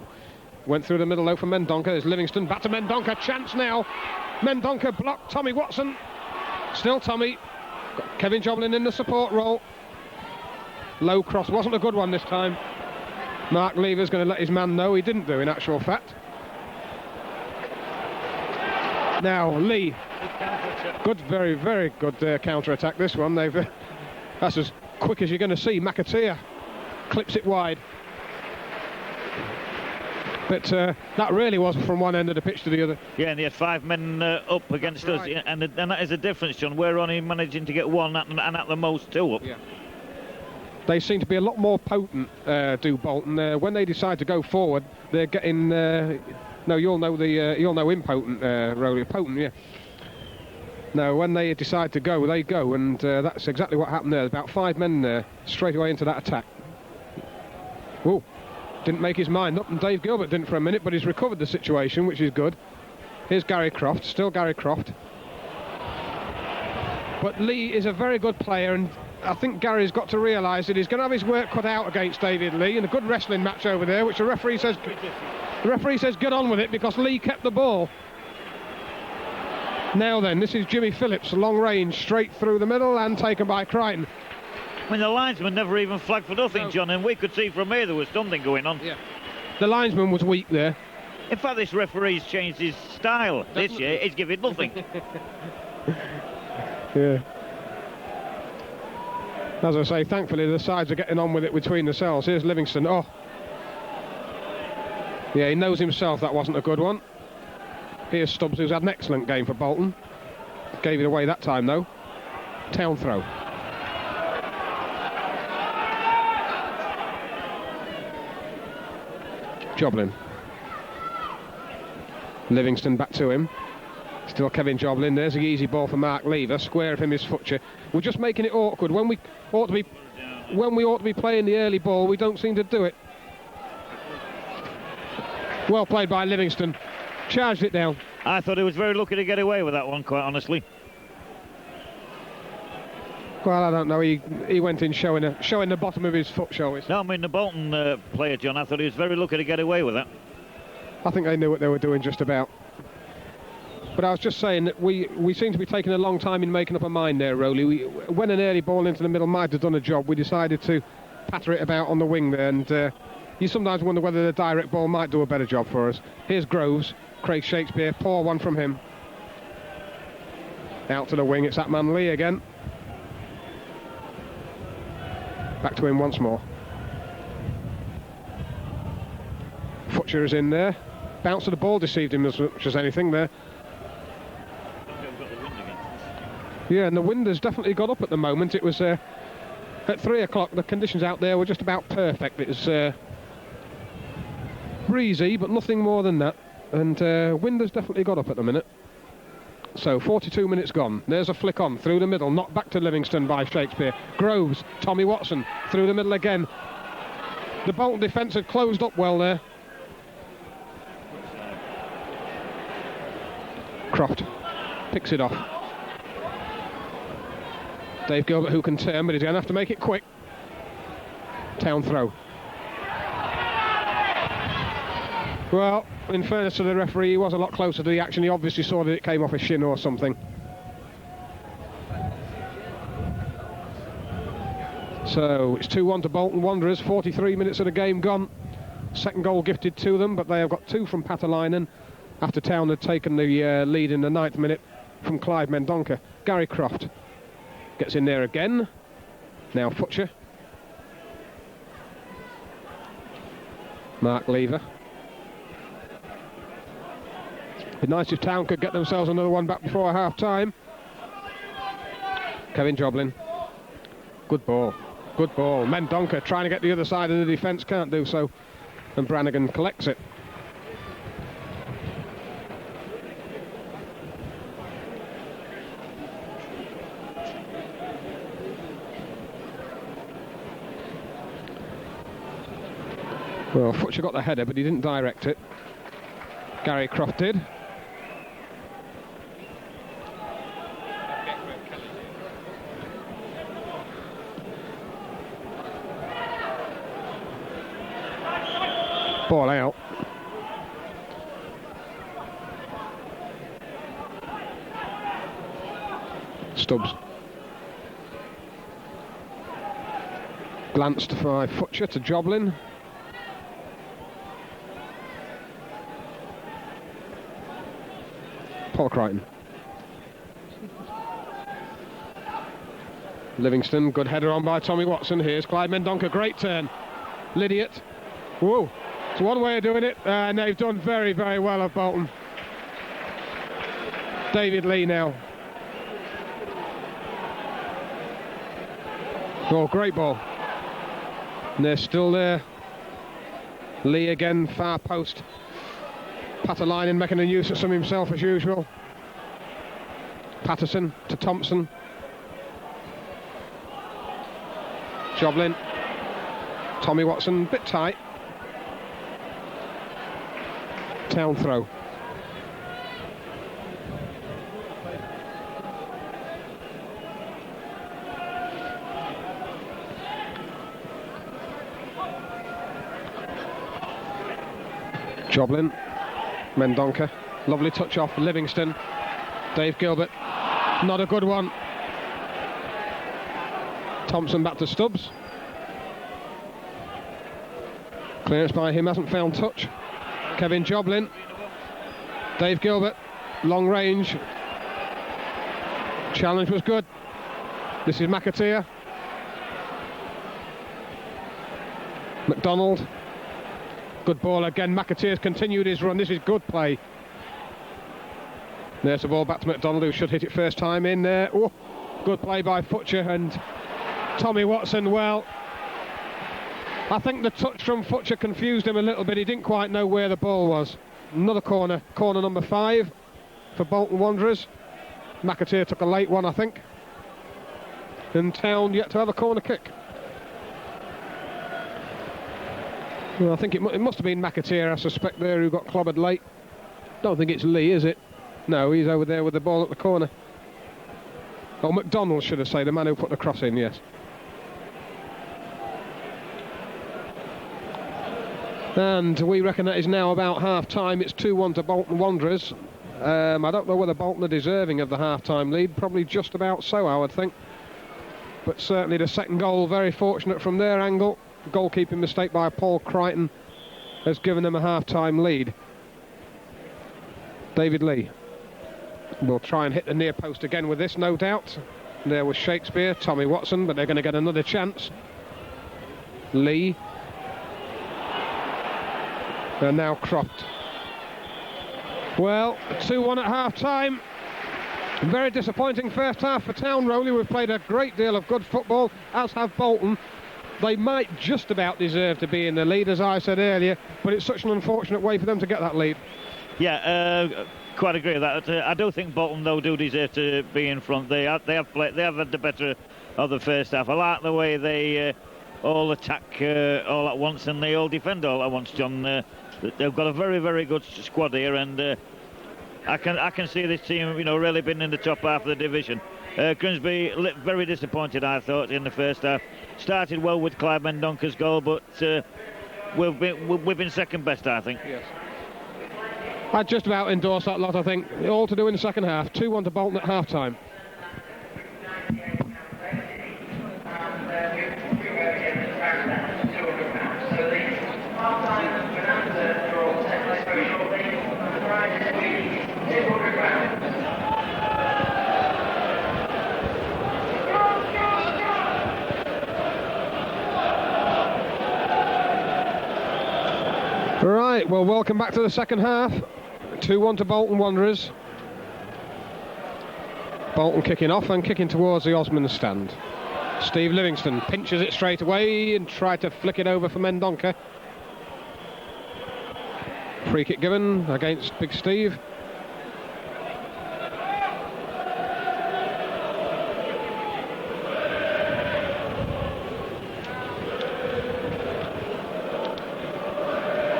Went through the middle though for Mendonca. There's Livingston. Back to Mendonca. Chance now. Mendonca blocked. Tommy Watson. Still Tommy. Got Kevin Joblin in the support role. Low cross. Wasn't a good one this time. Mark Lever's going to let his man know. He didn't do, in actual fact. Now Lee, good, very, very good counter-attack this one. That's as quick as you're going to see. McAteer clips it wide, but that really was from one end of the pitch to the other. Yeah, and they had 5 men up against us, and that is the difference, John. We're only managing to get 1 and at the most 2 up. Yeah. They seem to be a lot more potent, do Bolton. When they decide to go forward, they're getting. No, you'll know impotent, Rowley. Potent, yeah. No, when they decide to go, they go, and that's exactly what happened there. There's about 5 men there, straight away into that attack. Whoa, didn't make his mind up, and Dave Gilbert didn't for a minute, but he's recovered the situation, which is good. Here's Gary Croft, still Gary Croft. But Lee is a very good player, and I think Gary's got to realise that he's going to have his work cut out against David Lee in a good wrestling match over there, which the referee says get on with it because Lee kept the ball. Now then, this is Jimmy Phillips, long range, straight through the middle and taken by Crichton. I mean, the linesman never even flagged for nothing, no. John, and we could see from here there was something going on. Yeah. The linesman was weak there. In fact, this referee's changed his style this year. He's giving nothing. Yeah. As I say, thankfully the sides are getting on with it between themselves. Here's Livingston. Oh. Yeah, he knows himself that wasn't a good one. Here's Stubbs, who's had an excellent game for Bolton. Gave it away that time, though. Town throw. Joblin. Livingston back to him. Still Kevin Joblin. There's the easy ball for Mark Lever. Square of him is Futcher. We're just making it awkward. When we ought to be playing the early ball, we don't seem to do it. Well played by Livingston. Charged it down. I thought he was very lucky to get away with that one, quite honestly. Well, I don't know. He went in showing the bottom of his foot, shall we? No, I mean the Bolton player, John. I thought he was very lucky to get away with that. I think they knew what they were doing just about. But I was just saying that we seem to be taking a long time in making up our mind there, Rowley. When an early ball into the middle might have done a job, we decided to patter it about on the wing there, and you sometimes wonder whether the direct ball might do a better job for us. Here's Groves, Craig Shakespeare, poor one from him. Out to the wing, it's that man Lee again. Back to him once more. Futcher is in there. Bounce of the ball deceived him as much as anything there. Yeah, and the wind has definitely got up at the moment. It was at 3 o'clock. The conditions out there were just about perfect. It was breezy, but nothing more than that. And wind has definitely got up at the minute. So 42 minutes gone. There's a flick on through the middle, knocked back to Livingston by Shakespeare. Groves, Tommy Watson through the middle again. The Bolton defence had closed up well there. Croft picks it off. Dave Gilbert, who can turn, but he's going to have to make it quick. Town throw. Well, in fairness to the referee, he was a lot closer to the action. He obviously saw that it came off his shin or something. So it's 2-1 to Bolton Wanderers. 43 minutes of the game gone. Second goal gifted to them, but they have got 2 from Patalainen after Town had taken the lead in the 9th minute from Clive Mendonca. Gary Croft gets in there again. Now Futcher. Mark Lever. It'd be nice if Town could get themselves another one back before half time. Kevin Joblin. Good ball. Good ball. Mendonca trying to get the other side of the defence, can't do so. And Brannigan collects it. Well, Futcher got the header, but he didn't direct it. Gary Croft did. Ball out. Stubbs. Glanced by Futcher to Joblin. Paul Crichton. Livingston, good header on by Tommy Watson. Here's Clyde Mendonca, great turn. Lydiot. Whoa, it's one way of doing it, and they've done very, very well at Bolton. David Lee now. Oh, great ball. And they're still there. Lee again, far post. Patalainen making a nuisance of himself as usual. Patterson to Thompson. Joblin. Tommy Watson, bit tight. Town throw. Joblin. Mendonca, lovely touch off Livingston. Dave Gilbert, not a good one. Thompson back to Stubbs. Clearance by him, hasn't found touch. Kevin Joblin. Dave Gilbert, long range. Challenge was good. This is McAteer. McDonald. Good ball again. McAteer's continued his run. This is good play. There's the ball back to McDonald, who should hit it first time in there. Oh, good play by Futcher and Tommy Watson. Well, I think the touch from Futcher confused him a little bit. He didn't quite know where the ball was. Another corner number 5 for Bolton Wanderers. McAteer took a late one, I think. And Town yet to have a corner kick. Well, I think it must have been McAteer, I suspect, there, who got clobbered late. Don't think it's Lee, is it? No, he's over there with the ball at the corner. Oh, McDonald, should I say, the man who put the cross in, yes. And we reckon that is now about half-time. It's 2-1 to Bolton Wanderers. I don't know whether Bolton are deserving of the half-time lead. Probably just about so, I would think. But certainly the second goal, very fortunate from their angle. Goalkeeping mistake by Paul Crichton has given them a half-time lead. David Lee will try and hit the near post again with this, no doubt. There was Shakespeare, Tommy Watson, but they're going to get another chance. Lee. And now Croft. Well, 2-1 at half-time. Very disappointing first half for Town, Rowley. We've played a great deal of good football, as have Bolton. They might just about deserve to be in the lead, as I said earlier, but it's such an unfortunate way for them to get that lead. Yeah, quite agree with that. I do think Bolton, though, do deserve to be in front. They have had the better of the first half. I like the way they all attack all at once and they all defend all at once, John. They've got a very, very good squad here, and I can see this team, really being in the top half of the division. Grimsby very disappointed, I thought, in the first half. Started well with Clive Mendonca's goal, but we've been second best, I think. Yes. I'd just about endorse that lot, I think. All to do in the second half. 2-1 to Bolton at half-time. Right, well, welcome back to the second half. 2-1 to Bolton Wanderers. Bolton kicking off and kicking towards the Osmond stand. Steve Livingston pinches it straight away and tried to flick it over for Mendonca. Free kick given against Big Steve.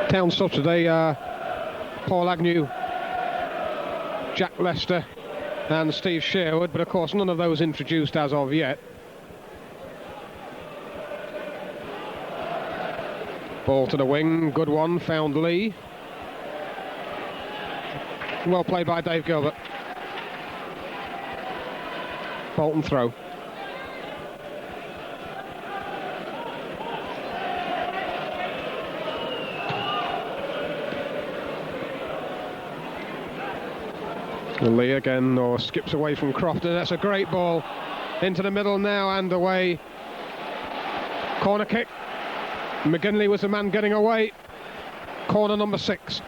Town subs today are Paul Agnew, Jack Lester and Steve Sherwood, but of course none of those introduced as of yet. Ball to the wing, good one, found Lee. Well played by Dave Gilbert. Bolton throw. Lee again, or skips away from Crofton. That's a great ball into the middle now and away. Corner kick. McGinley was the man getting away. Corner number 6.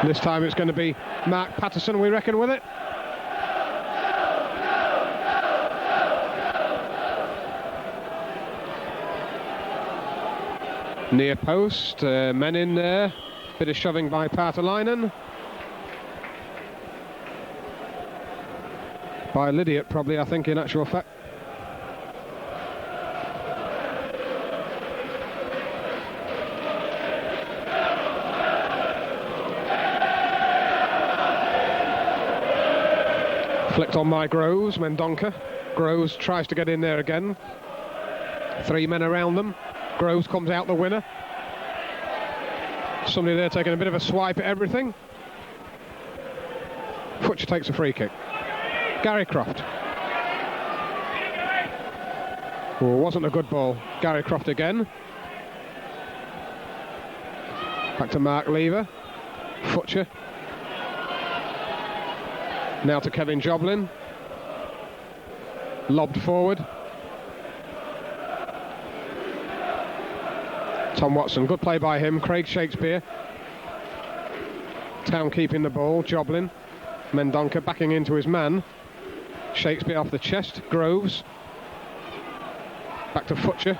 This time it's going to be Mark Patterson, we reckon, with it. Near post, men in there, bit of shoving by Paatelainen. By Lydiot, probably, I think, in actual fact. Flicked on by Groves, Mendonca. Groves tries to get in there again. 3 men around them. Groves comes out the winner. Somebody there taking a bit of a swipe at everything. Futcher takes a free kick. Gary Croft. Oh, wasn't a good ball. Gary Croft again. Back to Mark Lever. Futcher. Now to Kevin Joblin. Lobbed forward. Tom Watson, good play by him. Craig Shakespeare. Town keeping the ball. Joblin. Mendonca backing into his man. Shakespeare off the chest. Groves. Back to Futcher.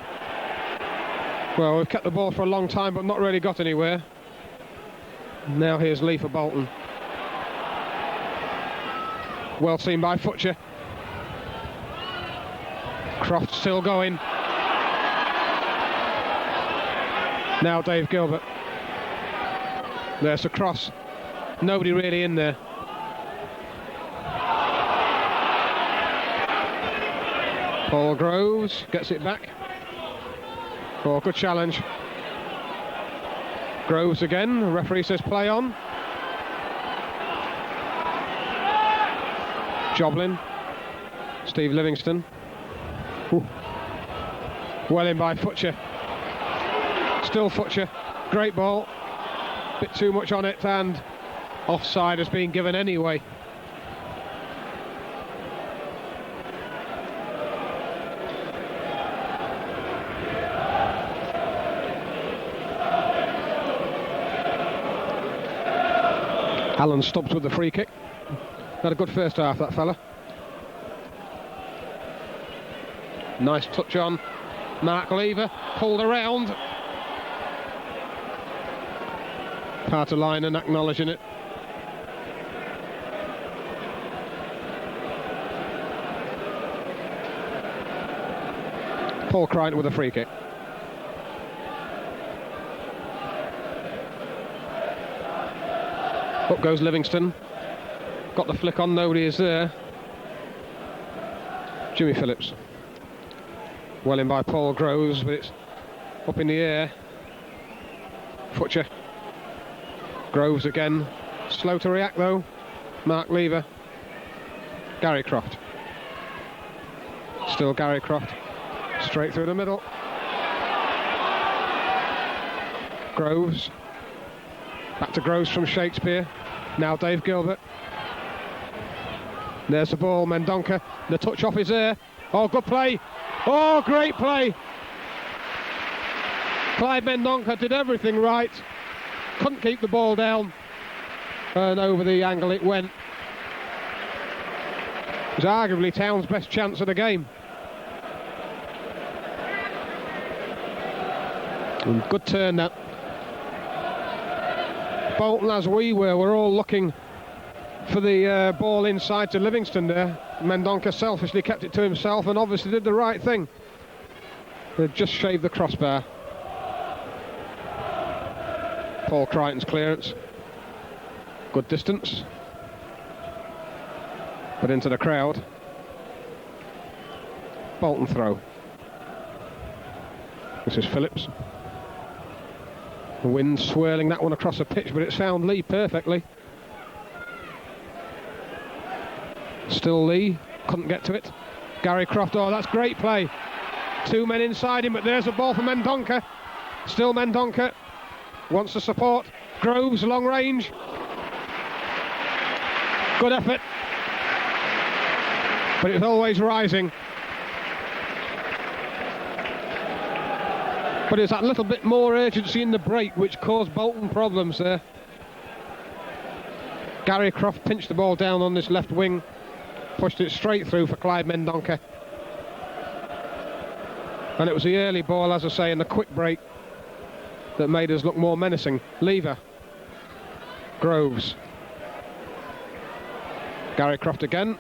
Well, we've kept the ball for a long time but not really got anywhere. Now here's Lee for Bolton. Well seen by Futcher. Croft still going. Now Dave Gilbert. There's the cross. Nobody really in there. Paul Groves gets it back. Oh, good challenge. Groves again. The referee says play on. Joblin. Steve Livingston. Ooh. Well in by Futcher. Still Futcher. Great ball. Bit too much on it and offside has been given anyway. Alan Stubbs with the free kick. Had a good first half, that fella. Nice touch on. Mark Lever pulled around. Partolainen acknowledging it. Paul Crichton with a free kick. Up goes Livingston. Got the flick on, nobody is there. Jimmy Phillips. Well in by Paul Groves, but it's up in the air. Futcher. Groves again. Slow to react though. Mark Lever. Gary Croft. Still Gary Croft. Straight through the middle. Groves. Back to Groves from Shakespeare. Now Dave Gilbert. There's the ball, Mendonca. The touch off is there. Oh, good play. Oh, great play. Clyde Mendonca did everything right. Couldn't keep the ball down. And over the angle it went. It was arguably Town's best chance of the game. And good turn that. Bolton, as we were all looking for the ball inside to Livingston there. Mendonca selfishly kept it to himself and obviously did the right thing. They just shaved the crossbar. Paul Crichton's clearance. Good distance. But into the crowd. Bolton throw. This is Phillips. The wind swirling that one across the pitch, but it's found Lee perfectly. Still Lee, couldn't get to it. Gary Croft, oh, that's great play. Two men inside him, but there's a ball for Mendonca. Still Mendonca, wants the support. Groves, long range. Good effort. But it's always rising. But it's that little bit more urgency in the break which caused Bolton problems there. Gary Croft pinched the ball down on this left wing. Pushed it straight through for Clyde Mendonca. And it was the early ball, as I say, and the quick break that made us look more menacing. Lever. Groves. Gary Croft again.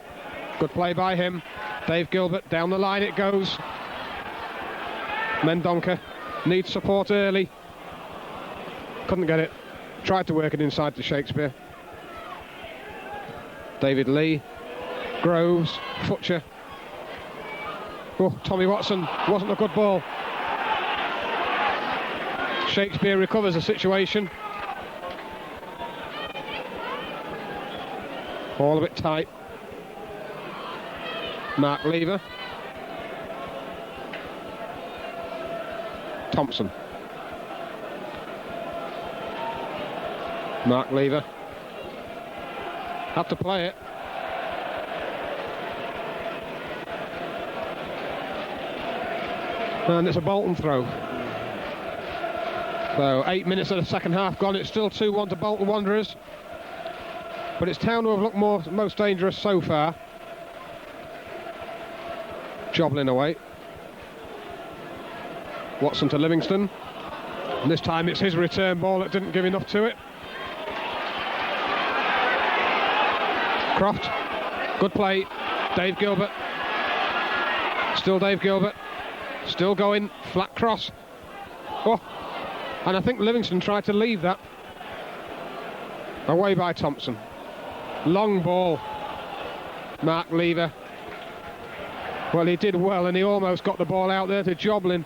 Good play by him. Dave Gilbert, down the line it goes. Mendonca needs support early. Couldn't get it. Tried to work it inside to Shakespeare. David Lee. Groves. Futcher. Oh, Tommy Watson. Wasn't a good ball. Shakespeare recovers the situation. All a bit tight. Mark Lever. Thompson. Mark Lever. Had to play it. And it's a Bolton throw. So 8 minutes of the second half gone. It's still 2-1 to Bolton Wanderers. But it's Town who have looked most dangerous so far. Joblin away. Watson to Livingston. And this time it's his return ball that didn't give enough to it. Croft. Good play. Dave Gilbert. Still Dave Gilbert. Still going. Flat cross. Oh. And I think Livingston tried to leave that. Away by Thompson. Long ball. Mark Lever. Well, he did well and he almost got the ball out there to Joblin.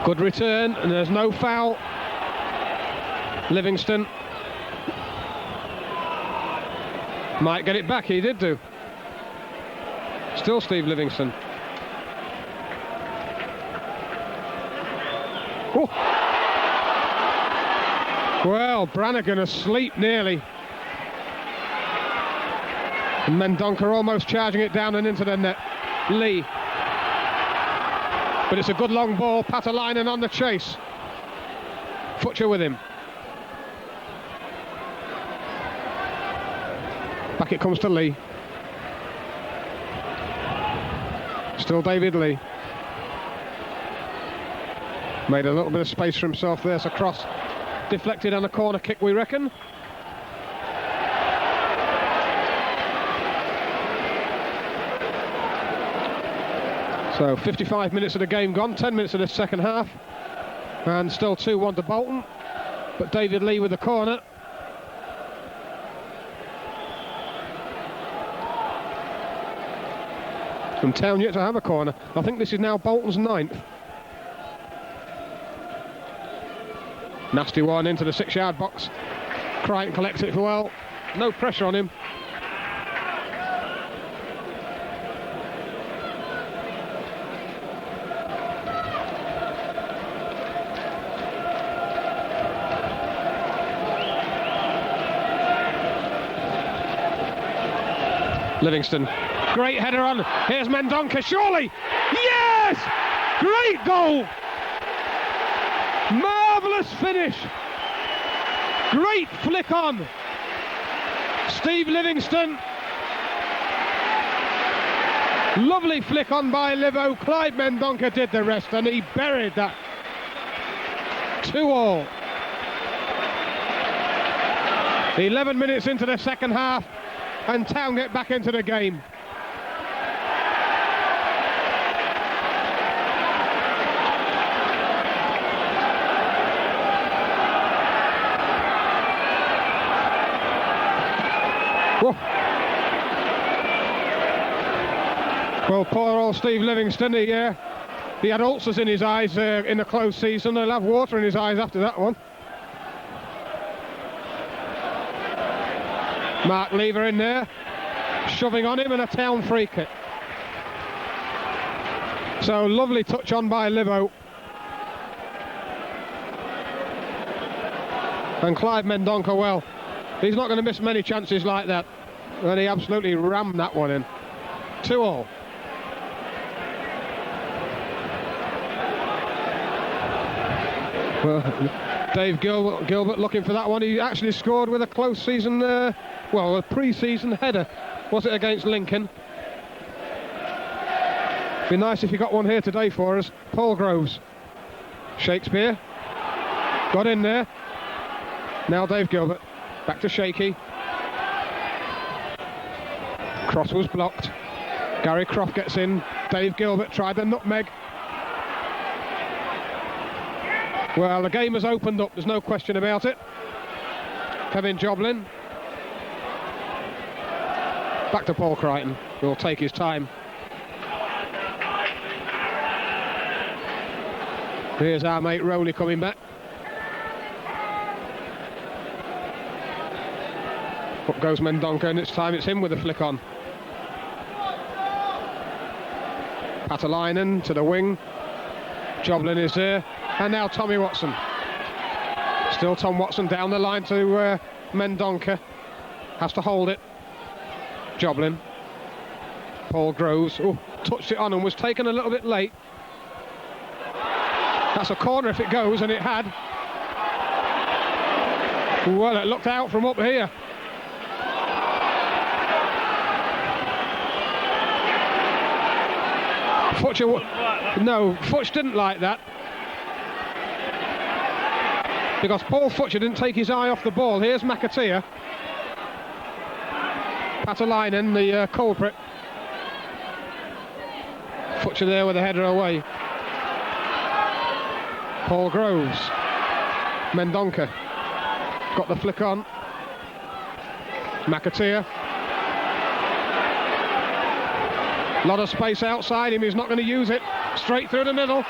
Good return, and there's no foul. Livingston might get it back, he did do. Still Steve Livingston. Oh. Well, Brannigan asleep nearly. And Mendonca almost charging it down and into the net. Lee. But it's a good long ball. Patalainen on the chase. Futcher with him. Back it comes to Lee. Still David Lee. Made a little bit of space for himself there. So cross deflected on a corner kick, we reckon. So 55 minutes of the game gone, 10 minutes of the second half, and still 2-1 to Bolton, but David Lee with the corner. From Town yet to have a corner. I think this is now Bolton's 9th. Nasty one into the 6-yard box. Crichton collects it well, no pressure on him. Livingston, great header on. Here's Mendonca, surely. Yes! Great goal! Marvellous finish. Great flick on. Steve Livingston. Lovely flick on by Livo. Clyde Mendonca did the rest and he buried that. 2-2. 11 minutes into the second half. And Town get back into the game. Whoa. Well, poor old Steve Livingston, he had ulcers in his eyes in the close season. He'll have water in his eyes after that one. Mark Lever in there, shoving on him, and a Town free kick. So lovely touch on by Livo. And Clive Mendonca, well, he's not going to miss many chances like that. And he absolutely rammed that one in. 2-2. Well, Dave Gilbert looking for that one. He actually scored with a close season, a pre-season header. Was it against Lincoln? Be nice if you got one here today for us. Paul Groves. Shakespeare. Got in there. Now Dave Gilbert. Back to Shaky. Cross was blocked. Gary Croft gets in. Dave Gilbert tried the nutmeg. Well, the game has opened up, there's no question about it. Kevin Joblin. Back to Paul Crichton, who will take his time. Here's our mate Rowley coming back. Up goes Mendonca, and this time it's him with a flick on. Patalainen to the wing. Joblin is there. And now Tommy Watson. Still Tom Watson down the line to Mendonca. Has to hold it. Joblin. Paul Groves. Oh, touched it on and was taken a little bit late. That's a corner if it goes, and it had. Well, it looked out from up here. Futch didn't like that. Because Paul Futcher didn't take his eye off the ball. Here's McAteer. Patalainen, the culprit. Futcher there with a header away. Paul Groves. Mendonca. Got the flick on. McAteer. Lot of space outside him. He's not going to use it. Straight through the middle.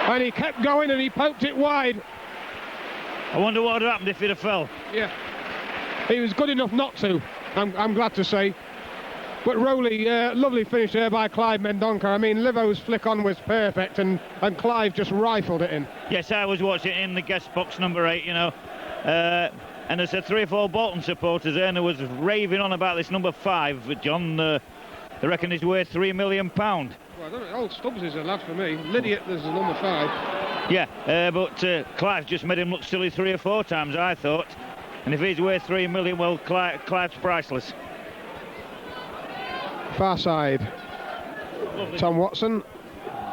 And he kept going and he poked it wide. I wonder what would have happened if it had fell. Yeah. He was good enough not to, I'm glad to say. But Rowley, lovely finish there by Clive Mendonca. I mean, Livo's flick on was perfect and Clive just rifled it in. Yes, I was watching it in the guest box number 8, you know. And there's 3 or 4 Bolton supporters there and there was raving on about this number 5, John. They reckon he's worth £3 million. Well, I don't know. Old Stubbs is a lad for me. Lydiate is the number 5. Yeah, but Clive just made him look silly 3 or 4 times, I thought. And if he's worth 3 million, well, Clive's priceless. Far side. Lovely. Tom Watson.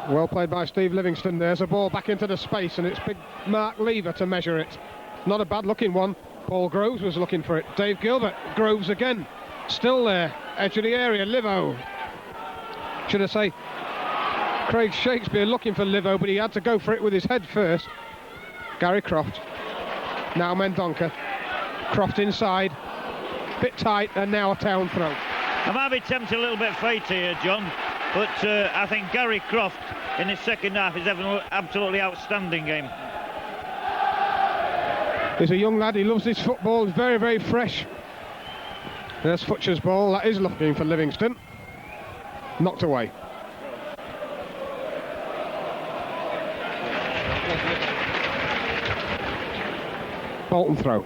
Well played by Steve Livingston. There's a ball back into the space, and it's big Mark Lever to measure it. Not a bad looking one. Paul Groves was looking for it. Dave Gilbert. Groves again. Still there. Edge of the area. Livo. Should I say Craig Shakespeare looking for Livo, but he had to go for it with his head first. Gary Croft. Now Mendonca. Croft inside. Bit tight, and now a Town throw. I might be tempted a little bit fate here, John, but I think Gary Croft in his second half is having an absolutely outstanding game. He's a young lad, he loves his football, he's very, very fresh. There's Futcher's ball, that is looking for Livingston. Knocked away. Bolton throw.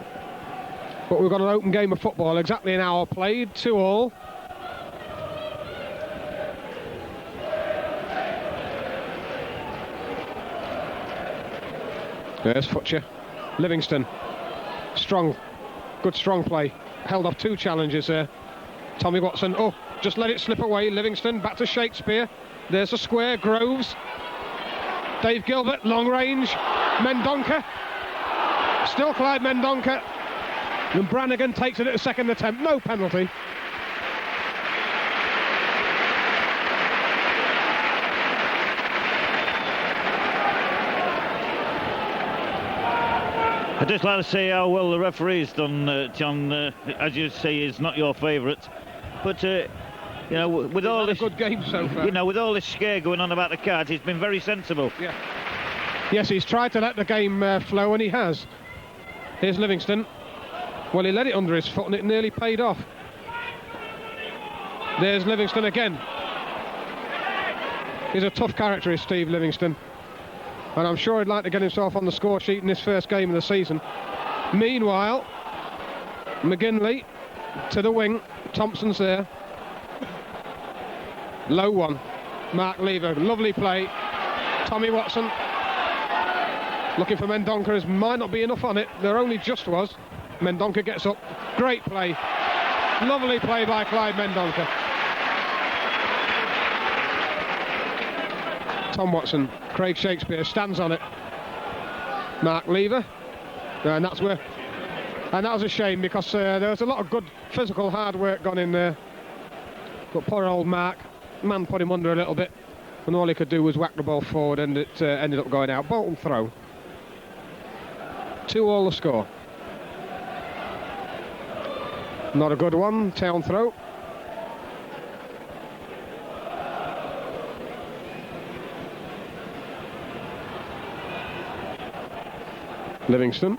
But we've got an open game of football, exactly an hour played, 2-2. There's Futcher. Livingston. Strong. Good strong play. Held off 2 challenges there. Tommy Watson. Oh, just let it slip away. Livingston back to Shakespeare. There's a square. Groves. Dave Gilbert. Long range. Mendonca. Still Clyde Mendonca. And Brannigan takes it at a second attempt. No penalty. I'd just like to say how well the referee's done, John. As you say, he's not your favourite, but you know, with all this good game so far, you know, with all this scare going on about the cards, he's been very sensible. Yeah. Yes, he's tried to let the game flow, and he has. Here's Livingston. Well, he let it under his foot, and it nearly paid off. There's Livingston again. He's a tough character, is Steve Livingston. And I'm sure he'd like to get himself on the score sheet in this first game of the season. Meanwhile, McGinley to the wing. Thompson's there. Low one. Mark Lever. Lovely play. Tommy Watson. Looking for Mendonca, as might not be enough on it. There only just was. Mendonca gets up. Great play. Lovely play by Clyde Mendonca. Tom Watson. Craig Shakespeare stands on it. Mark Lever. And that's where... And that was a shame, because there was a lot of good physical hard work gone in there. But poor old Mark, man put him under a little bit, and all he could do was whack the ball forward, and it ended up going out. Bolton throw. 2-2 the score. Not a good one. Town throw. Livingston.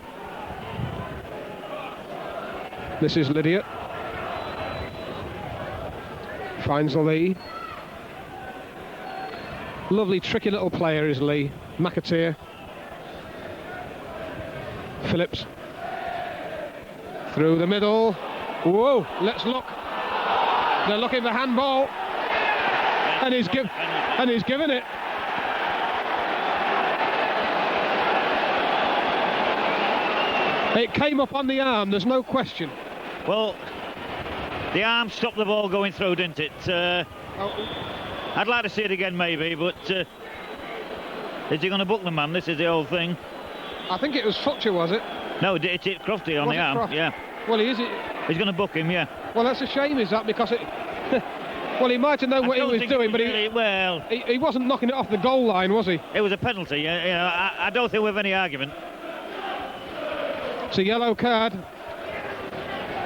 This is Lydiate. Finds Lee. Lovely, tricky little player is Lee. McAteer. Phillips. Through the middle. Whoa, let's look. They're looking for handball. And he's given it. It came up on the arm, there's no question. Well, the arm stopped the ball going through, didn't it? I'd like to see it again, maybe, but is he going to book the man? This is the whole thing. I think it was Futcher, was it? No, it hit Crofty on the arm. Croft? Yeah. Well, he is. He's going to book him, yeah. Well, that's a shame, is that? Because it... well, he might have known what he was doing, but he wasn't knocking it off the goal line, was he? It was a penalty. You know, I don't think we have any argument. It's a yellow card.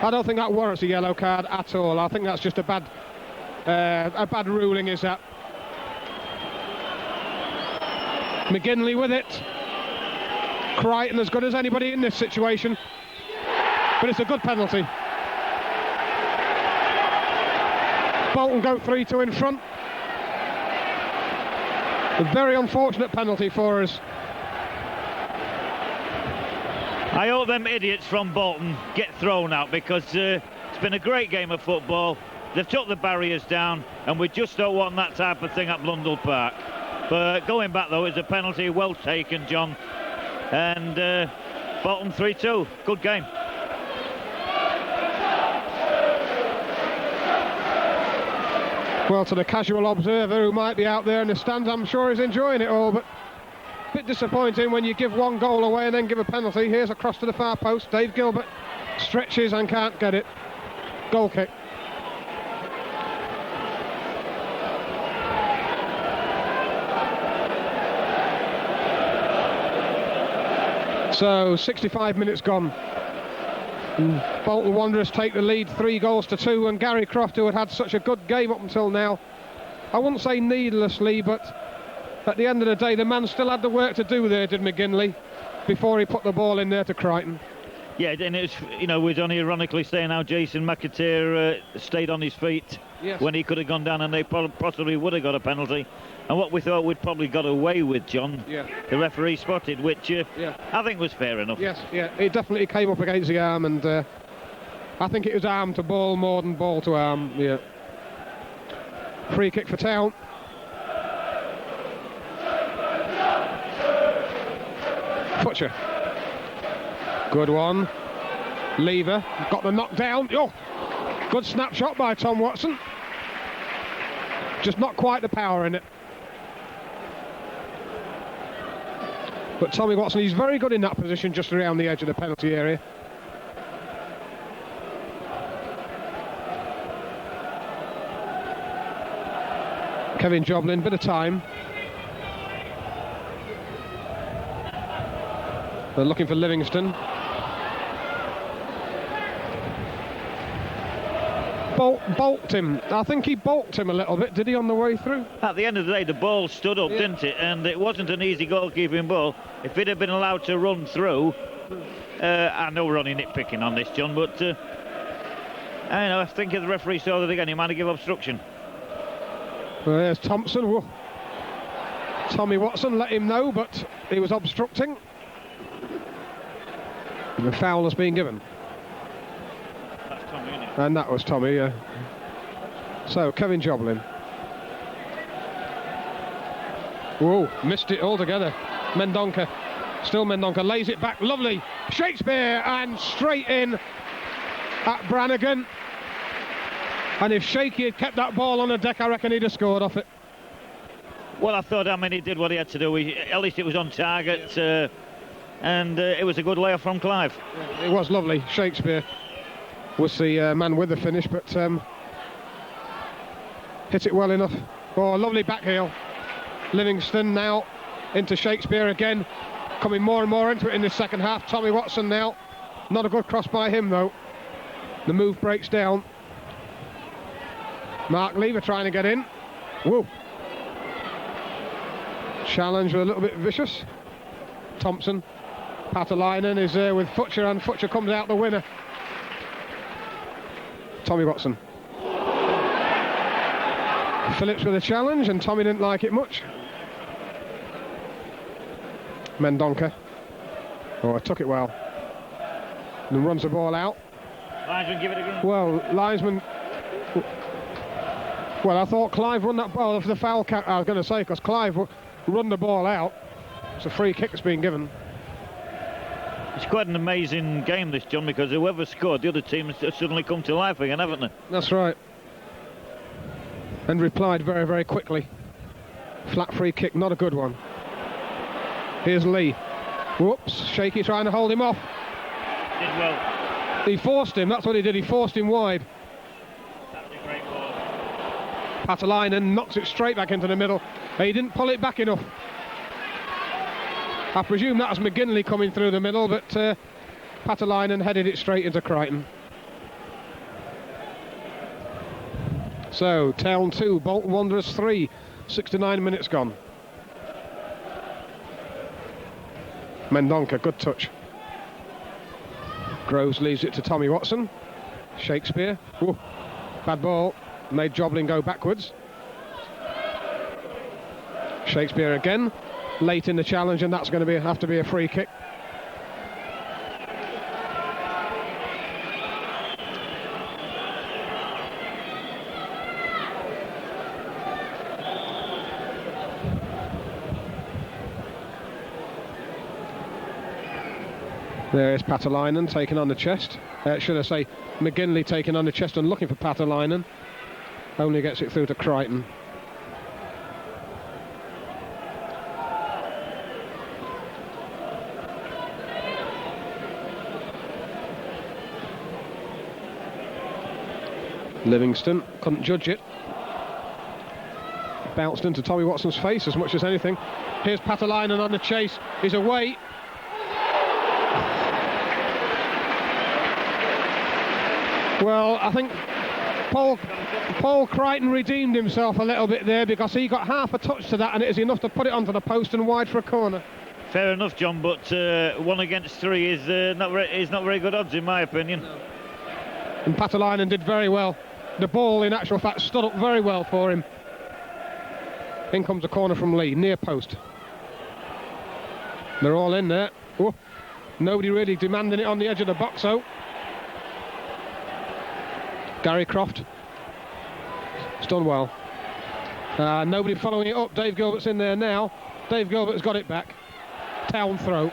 I don't think that warrants a yellow card at all. I think that's just a bad ruling, is that. McGinley with it. Crichton as good as anybody in this situation. But it's a good penalty. Bolton go 3-2 in front. A very unfortunate penalty for us. I hope them idiots from Bolton get thrown out, because it's been a great game of football. they've took the barriers down, and we just don't want that type of thing at Blundell Park. But going back though, it's a penalty, well taken, John. And Bolton 3-2, good game. Well, to the casual observer who might be out there in the stands, I'm sure he's enjoying it all, but a bit disappointing when you give one goal away and then give a penalty. Here's a cross to the far post. Dave Gilbert stretches and can't get it. Goal kick. So 65 minutes gone. Bolton Wanderers take the lead 3-2, and Gary Croft, who had such a good game up until now, I wouldn't say needlessly, but at the end of the day the man still had the work to do there, did McGinley, before he put the ball in there to Crichton. Yeah, and it's, you know, we'd only ironically saying how Jason McAteer stayed on his feet when he could have gone down, and they possibly would have got a penalty. And what we thought we'd probably got away with, John, the referee spotted, which I think was fair enough. Yes, yeah, it definitely came up against the arm, and I think it was arm to ball more than ball to arm. Yeah. Free kick for Town. Futcher. Good one. Lever got the knockdown. Oh, good snapshot by Tom Watson. Just not quite the power in it. But Tommy Watson, he's very good in that position, just around the edge of the penalty area. Kevin Joblin, bit of time. They're looking for Livingston. Balked him. I think he balked him a little bit, did he, on the way through? At the end of the day, the ball stood up, didn't it? And it wasn't an easy goalkeeping ball. If it had been allowed to run through, I know we're only nitpicking on this, John, but I think if the referee saw that again, he might have given obstruction. Well, there's Thompson. Whoa. Tommy Watson let him know, but he was obstructing. And the foul has been given. That's Tommy, isn't it? And that was Tommy, yeah. So, Kevin Joblin. Whoa, missed it altogether. Mendonca. Still Mendonca. Lays it back. Lovely. Shakespeare, and straight in at Brannigan. And if Shaky had kept that ball on the deck, I reckon he'd have scored off it. Well, I thought he did what he had to do. At least it was on target. And it was a good layoff from Clive. Yeah, it was lovely. Shakespeare was the man with the finish, but hit it well enough. Oh, lovely back heel. Livingston now into Shakespeare again, coming more and more into it in the second half. Tommy Watson now. Not a good cross by him, though. The move breaks down. Mark Lever trying to get in. Whoa. Challenge was a little bit vicious. Thompson. Patalainen is there with Futcher, and Futcher comes out the winner. Tommy Watson. Phillips with a challenge, and Tommy didn't like it much. Mendonca. Oh, took it well. And runs the ball out. Linesman, give it again. Well, linesman. Well, I thought Clive run that ball for the foul count. I was going to say, because Clive run the ball out. It's a free kick that's been given. It's quite an amazing game, this, John, because whoever scored, the other team has suddenly come to life again, haven't they? That's right. And replied very, very quickly. Flat free kick, not a good one. Here's Lee. Whoops, Shaky trying to hold him off. Did well. He forced him, that's what he did, he forced him wide. That's a great ball. Patalainen knocks it straight back into the middle. He didn't pull it back enough. I presume that was McGinley coming through the middle, but Patalainen headed it straight into Crichton. So, Town 2, Bolton Wanderers 3, 69 minutes gone. Mendonca, good touch. Groves leaves it to Tommy Watson. Shakespeare, whoa, bad ball, made Joblin go backwards. Shakespeare again, late in the challenge, and that's going to have to be a free kick. There is Patalainen taking on the chest. Should I say McGinley taking on the chest and looking for Patalainen. Only gets it through to Crichton. Livingston couldn't judge it. Bounced into Tommy Watson's face as much as anything. Here's Patalainen on the chase. He's away. Well, I think Paul Crichton redeemed himself a little bit there, because he got half a touch to that, and it is enough to put it onto the post and wide for a corner. Fair enough, John, but 1 against 3 is not very good odds, in my opinion. No. And Patalainen did very well. The ball, in actual fact, stood up very well for him. In comes a corner from Lee, near post. They're all in there. Ooh. Nobody really demanding it on the edge of the box, though. Gary Croft. It's done well. Nobody following it up. Dave Gilbert's in there now. Dave Gilbert's got it back. Town throw.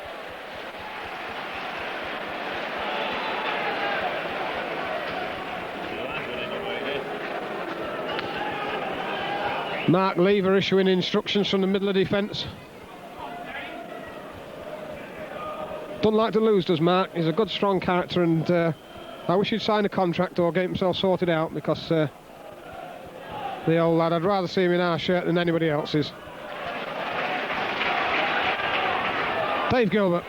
Mark Lever issuing instructions from the middle of defence. Doesn't like to lose, does Mark? He's a good, strong character, and I wish he'd sign a contract or get himself sorted out, because the old lad, I'd rather see him in our shirt than anybody else's. Dave Gilbert.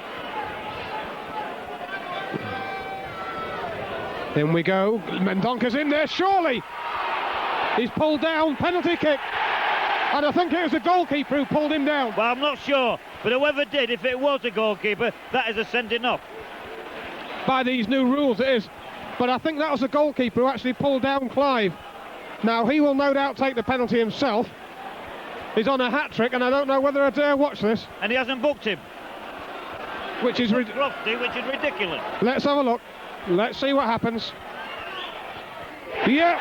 In we go. Mendonca's in there, surely. He's pulled down, penalty kick. And I think it was the goalkeeper who pulled him down. Well, I'm not sure, but whoever did, if it was a goalkeeper, that is a sending off. By these new rules it is. But I think that was the goalkeeper who actually pulled down Clive. Now, he will no doubt take the penalty himself. He's on a hat-trick, and I don't know whether I dare watch this. And he hasn't booked him. Which is ridiculous. Let's have a look. Let's see what happens. Yep.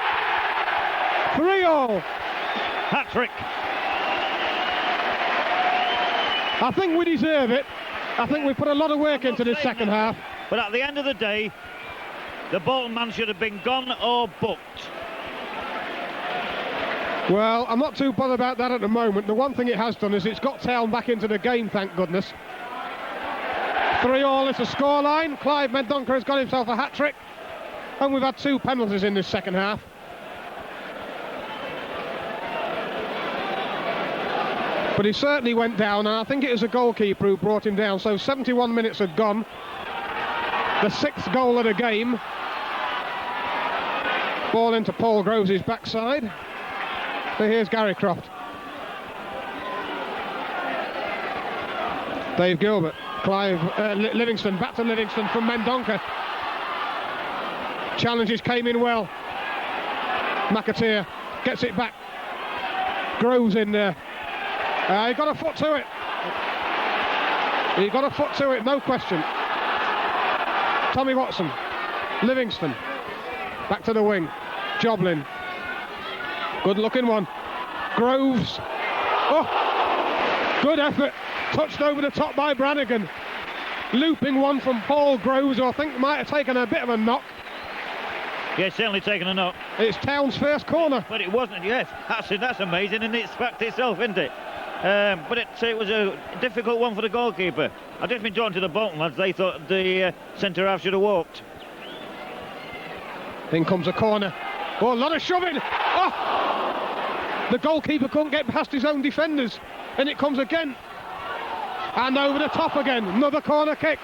3-all. Hat-trick. I think we deserve it. I think we put a lot of work into this second half. But at the end of the day, the Bolton man should have been gone or booked. Well, I'm not too bothered about that at the moment. The one thing it has done is it's got Town back into the game, thank goodness. 3-all is the scoreline. Clive Mendonca has got himself a hat-trick. And we've had 2 penalties in this second half. But he certainly went down, and I think it was a goalkeeper who brought him down. So 71 minutes had gone. The 6th goal of the game. Ball into Paul Groves' backside. So here's Gary Croft. Dave Gilbert. Clive Livingston. Back to Livingston from Mendonca. Challenges came in well. McAteer gets it back. Groves in there. He got a foot to it. He got a foot to it, no question. Tommy Watson. Livingston. Back to the wing. Joblin. Good looking one. Groves. Oh! Good effort. Touched over the top by Brannigan. Looping one from Paul Groves, who I think might have taken a bit of a knock. Yeah, certainly taken a knock. It's Town's first corner. But it wasn't, yes. That's amazing in its fact itself, isn't it? But it was a difficult one for the goalkeeper. I've just been talking to the Bolton lads. They thought the centre half should have walked. In comes a corner. Oh, a lot of shoving. Oh! The goalkeeper couldn't get past his own defenders. And it comes again. And over the top again. Another corner kick.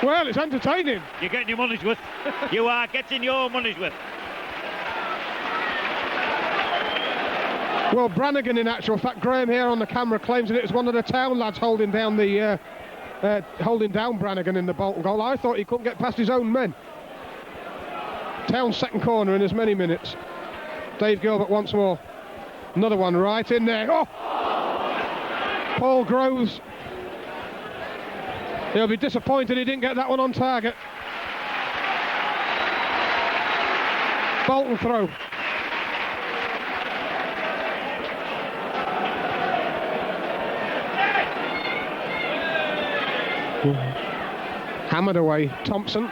Well, it's entertaining. You're getting your money's worth. You are getting your money's worth. Well, Brannigan, in actual fact, Graham here on the camera claims that it was one of the Town lads holding down Brannigan in the Bolton goal. I thought he couldn't get past his own men. Town's second corner in as many minutes. Dave Gilbert once more. Another one right in there. Oh! Paul Groves. He'll be disappointed he didn't get that one on target. Bolton throw. Hammered away. Thompson.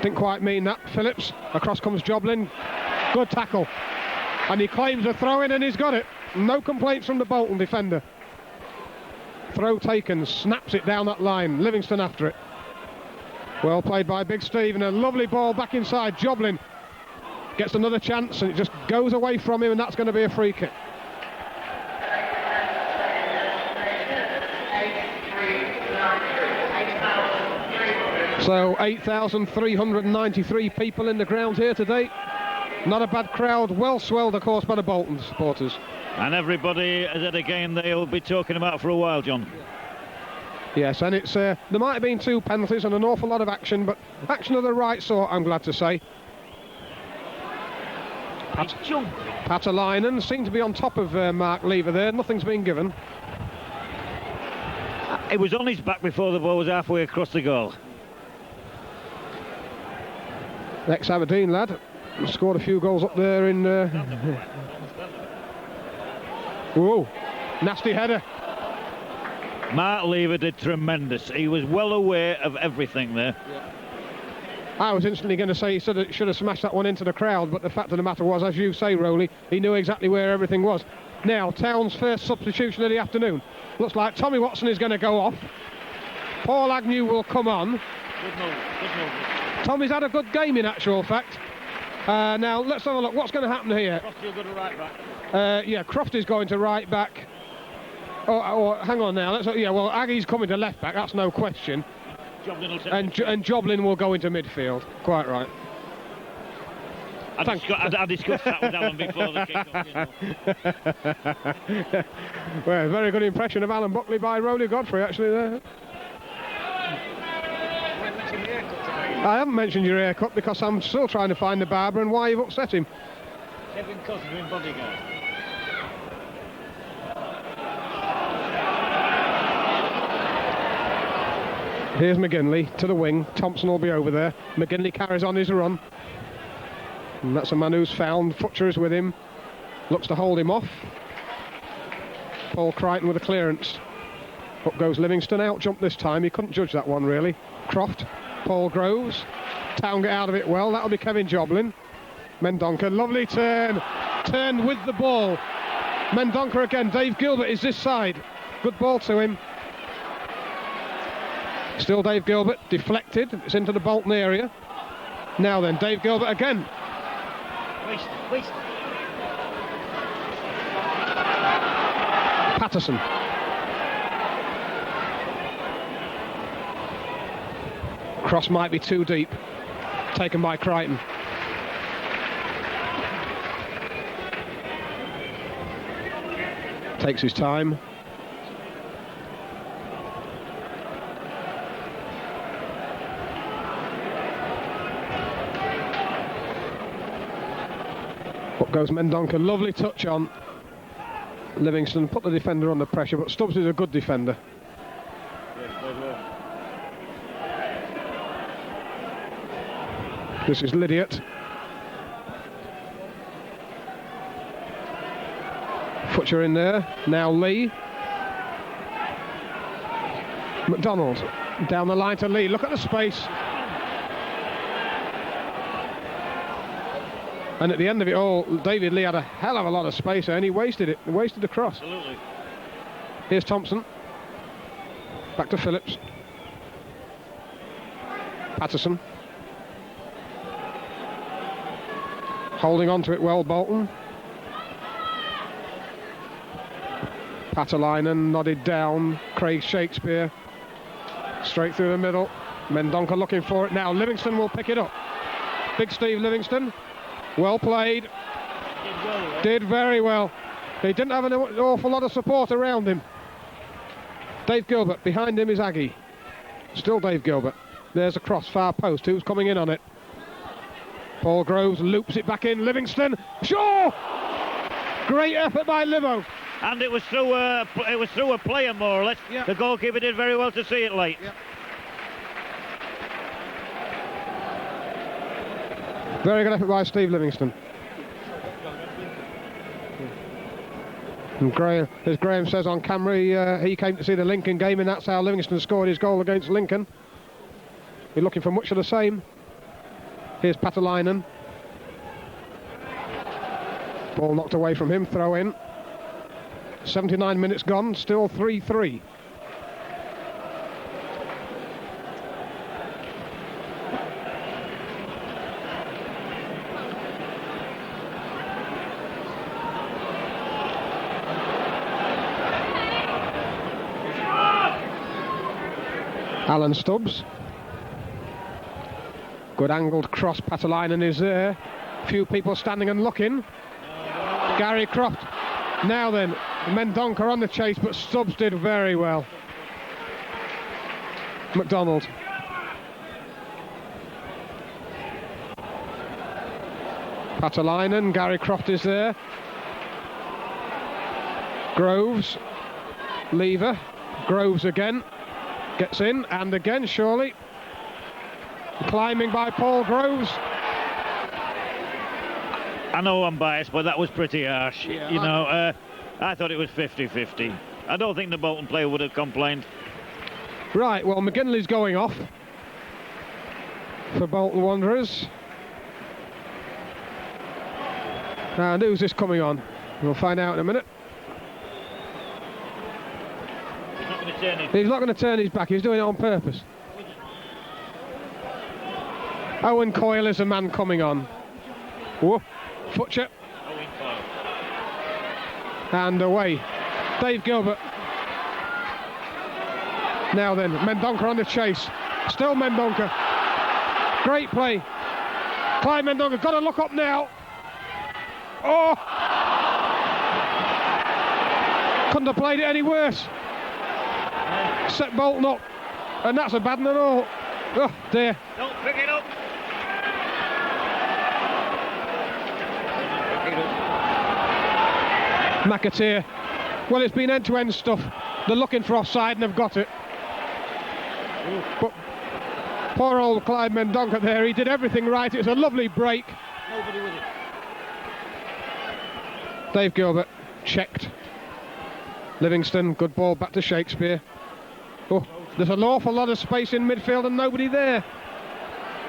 Didn't quite mean that. Phillips. Across comes Joblin. Good tackle. And he claims a throw-in and he's got it. No complaints from the Bolton defender. Throw taken. Snaps it down that line. Livingston after it. Well played by Big Steve, and a lovely ball back inside. Joblin gets another chance and it just goes away from him, and that's going to be a free kick. So 8,393 people in the ground here today. Not a bad crowd, well swelled of course by the Bolton supporters. And everybody is at a game they'll be talking about for a while, John. Yes, and it's there might have been 2 penalties and an awful lot of action, but action of the right sort, I'm glad to say. Patalainen seemed to be on top of Mark Lever there. Nothing's been given. It was on his back before the ball was halfway across the goal. Ex-Aberdeen lad. Scored a few goals up there in... Whoa, nasty header. Mark Lever did tremendous. He was well aware of everything there. Yeah. I was instantly going to say he should have smashed that one into the crowd, but the fact of the matter was, as you say, Rowley, he knew exactly where everything was. Now, Town's first substitution of the afternoon. Looks like Tommy Watson is going to go off. Paul Agnew will come on. Good move. Tommy's had a good game in actual fact. Now, let's have a look. What's going to happen here? Crofty will go to right back. Yeah, Crofty's going to right back. Hang on now. Well, Aggie's coming to left back. That's no question. And Joblin will go into midfield. Quite right. I discussed that with Alan before the kick-off. Well, very good impression of Alan Buckley by Rowley Godfrey, actually, there. I haven't mentioned your haircut because I'm still trying to find the barber and why you've upset him. Kevin Cosner in Bodyguard. Here's McGinley to the wing. Thompson will be over there. McGinley carries on his run. And that's a man who's found. Futcher is with him. Looks to hold him off. Paul Crichton with a clearance. Up goes Livingston. Out jump this time. He couldn't judge that one really. Croft. Paul Groves. Town get out of it well. That'll be Kevin Joblin. Mendonca. Lovely turn. Turned with the ball. Mendonca again. Dave Gilbert is this side. Good ball to him. Still Dave Gilbert, deflected, it's into the Bolton area. Now then, Dave Gilbert again. Waste. Patterson. Cross might be too deep. Taken by Crichton. Takes his time. Up goes Mendonca, lovely touch on Livingston, put the defender under pressure, but Stubbs is a good defender. This is Lydiot. Futcher in there, now Lee. McDonald, down the line to Lee, look at the space. And at the end of it all, David Lee had a hell of a lot of space there and he wasted it. He wasted the cross. Absolutely. Here's Thompson. Back to Phillips. Patterson. Holding on to it well, Bolton. Patalainen nodded down. Craig Shakespeare. Straight through the middle. Mendonca looking for it now. Livingston will pick it up. Big Steve Livingston. Well played. Did very well. He didn't have an awful lot of support around him. Dave Gilbert. Behind him is Aggie. Still Dave Gilbert. There's a cross, far post. Who's coming in on it? Paul Groves loops it back in. Livingston. Sure! Great effort by Livo. And it was through a player more or less. Yeah. The goalkeeper did very well to see it late. Yeah. Very good effort by Steve Livingston. And Graham, as Graham says on camera, he came to see the Lincoln game and that's how Livingston scored his goal against Lincoln. You're looking for much of the same. Here's Patalainen. Ball knocked away from him, throw in. 79 minutes gone, still 3-3. Alan Stubbs. Good angled cross, Patalainen is there. Few people standing and looking. Gary Croft. Now then, Mendonca on the chase, but Stubbs did very well. McDonald. Patalainen, Gary Croft is there. Groves. Lever. Groves again. Gets in, and again, surely. Climbing by Paul Groves. I know I'm biased, but that was pretty harsh. Yeah, I thought it was 50-50. I don't think the Bolton player would have complained. Right, well, McGinley's going off for Bolton Wanderers. And who's this coming on? We'll find out in a minute. He's not going to turn his back, he's doing it on purpose. Owen Coyle is a man coming on. Whoa, Futcher. Owen Coyle. And away. Dave Gilbert. Now then, Mendonca on the chase. Still Mendonca. Great play. Clyde Mendonca, got to look up now. Oh! Couldn't have played it any worse. Set Bolton up. And that's a bad one at all. Oh dear. Don't pick it up. McAteer. Well, it's been end-to-end stuff. They're looking for offside and they've got it. But poor old Clyde Mendonca there, he did everything right. It was a lovely break. Nobody with it. Dave Gilbert checked. Livingston, good ball back to Shakespeare. Oh, there's an awful lot of space in midfield and nobody there.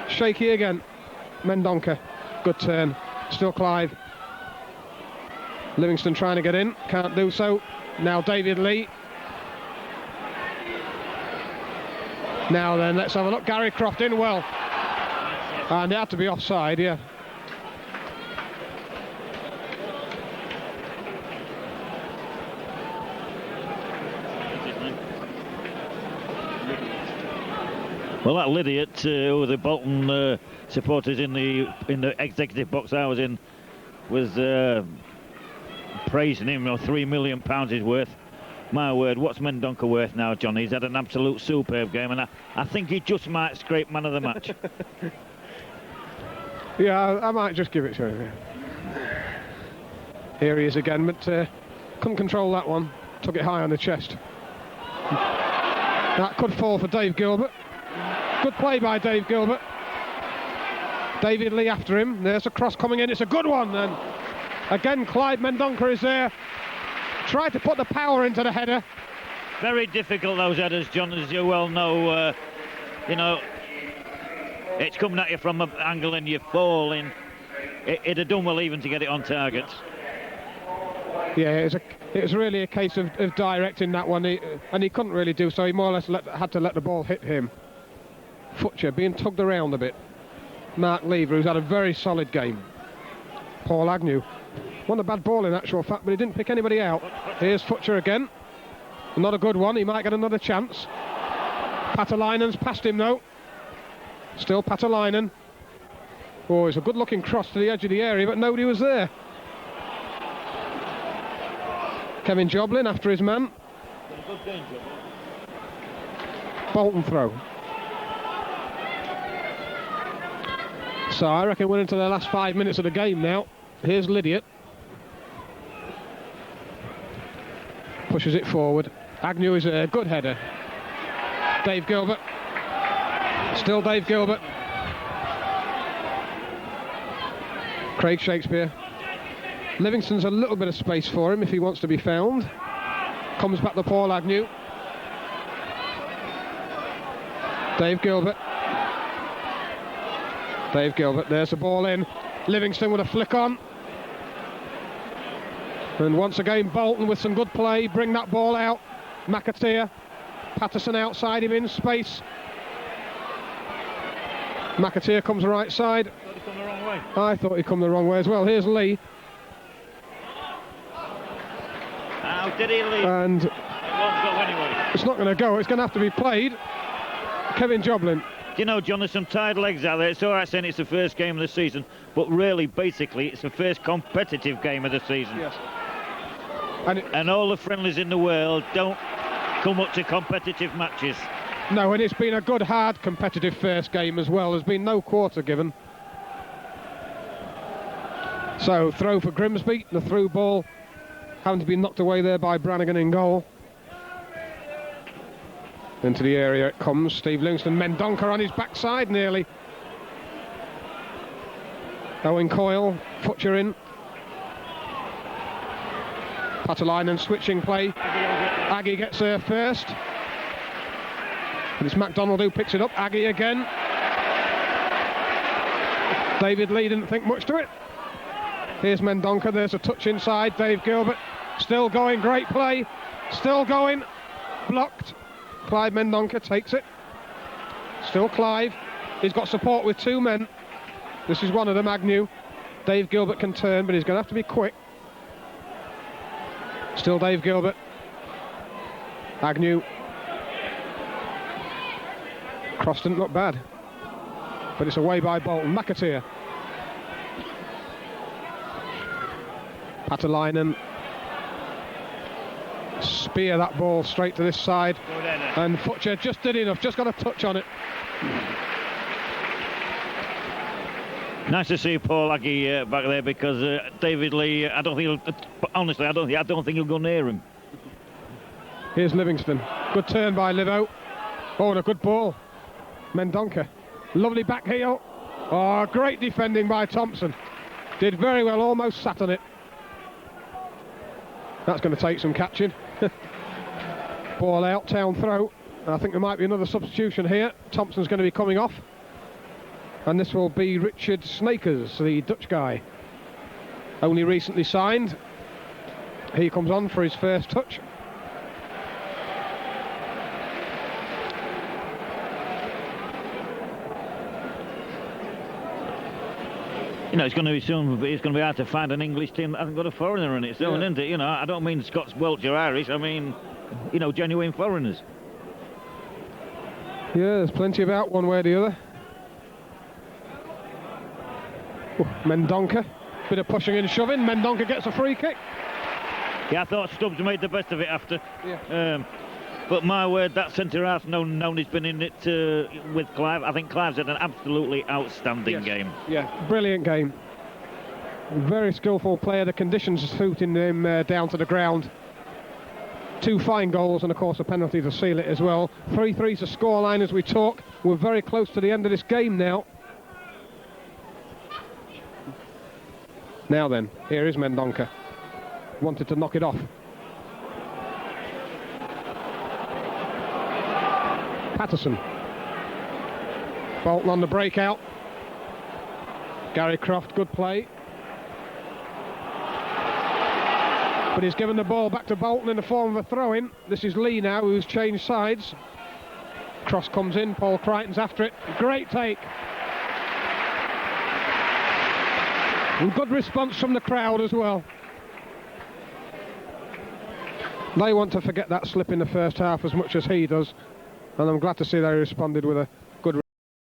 Shaky again. Mendonca, good turn. Still Clive. Livingston trying to get in, can't do so. Now David Lee. Now then, let's have a look. Gary Croft in well. And it had to be offside, yeah. Well, that Lydiot, who the Bolton supporters in the executive box I was in, was praising him. £3 million is worth. My word, what's Mendonca worth now, John? He's had an absolute superb game, and I think he just might scrape man of the match. Yeah, I might just give it to him. Here he is again, but couldn't control that one. Took it high on the chest. That could fall for Dave Gilbert. Good play by Dave Gilbert. David Lee after him. There's a cross coming in. It's a good one. And again, Clyde Mendonca is there. Tried to put the power into the header. Very difficult, those headers, John, as you well know. It's coming at you from an angle and you're falling. It'd have done well even to get it on target. Yeah, it was really a case of directing that one, and he couldn't really do so. He more or less had to let the ball hit him. Futcher being tugged around a bit. Mark Lever, who's had a very solid game. Paul Agnew. Won a bad ball in actual fact, but he didn't pick anybody out. Here's Futcher again. Not a good one, he might get another chance. Patalainen's past him though. Still Patalainen. Oh, it's a good looking cross to the edge of the area, but nobody was there. Kevin Joblin after his man. Bolton throw. So I reckon we're into the last 5 minutes of the game now. Here's Lydiot. Pushes it forward. Agnew is a good header. Dave Gilbert. Still Dave Gilbert. Craig Shakespeare. Livingston's a little bit of space for him if he wants to be found. Comes back to Paul Agnew. Dave Gilbert. Dave Gilbert, there's the ball in. Livingston with a flick on. And once again, Bolton with some good play, bring that ball out. McAteer, Patterson outside him in space. McAteer comes right side. Thought he come the wrong way. I thought he'd come the wrong way as well. Here's Lee. How did he leave? And It won't go anyway. it's not going to go, it's going to have to be played. Kevin Joblin. Do you know, John, there's some tired legs out there. It's all right saying it's the first game of the season, but really, basically, it's the first competitive game of the season. Yes. And all the friendlies in the world don't come up to competitive matches. No, and it's been a good, hard, competitive first game as well. There's been no quarter given. So, throw for Grimsby. The through ball having to be knocked away there by Brannigan in goal. Into the area it comes. Steve Livingston, Mendonca on his backside nearly. Owen Coyle, Futcher in. Patalainen switching play. Aggie gets there first. And it's MacDonald who picks it up. Aggie again. David Lee didn't think much to it. Here's Mendonca, there's a touch inside. Dave Gilbert still going, great play. Still going, blocked. Clive Mendonca takes it. Still Clive. He's got support with two men. This is one of them, Agnew. Dave Gilbert can turn, but he's going to have to be quick. Still Dave Gilbert. Agnew. Cross didn't look bad, but it's away by Bolton. McAteer. Patalainen. Spear that ball straight to this side. And Futcher just did enough, just got a touch on it. Nice to see Paul Aggie back there, because David Lee, I don't think he'll go near him. Here's Livingston. Good turn by Livo. Oh, and a good ball. Mendonca. Lovely back heel. Oh, great defending by Thompson. Did very well, almost sat on it. That's going to take some catching. Ball out, Town throw. I think there might be another substitution here. Thompson's going to be coming off. And this will be Richard Snakers, the Dutch guy. Only recently signed. He comes on for his first touch. You know, it's going to be hard to find an English team that hasn't got a foreigner in it soon, isn't it? You know, I don't mean Scots, Welsh or Irish, I mean, you know, genuine foreigners. Yeah, there's plenty about one way or the other. Oh, Mendonca, bit of pushing and shoving. Mendonca gets a free kick. Yeah, I thought Stubbs made the best of it after. Yeah. But my word, that centre half, known he's been in it with Clive. I think Clive's had an absolutely outstanding game. Yeah, brilliant game. Very skillful player. The conditions suiting him down to the ground. Two fine goals and, of course, a penalty to seal it as well. 3-3's the scoreline as we talk. We're very close to the end of this game now. Now then, here is Mendonca. Wanted to knock it off. Patterson. Bolton on the breakout. Gary Croft, good play. But he's given the ball back to Bolton in the form of a throw-in. This is Lee now, who's changed sides. Cross comes in, Paul Crichton's after it. Great take. And good response from the crowd as well. They want to forget that slip in the first half as much as he does. And I'm glad to see they responded with a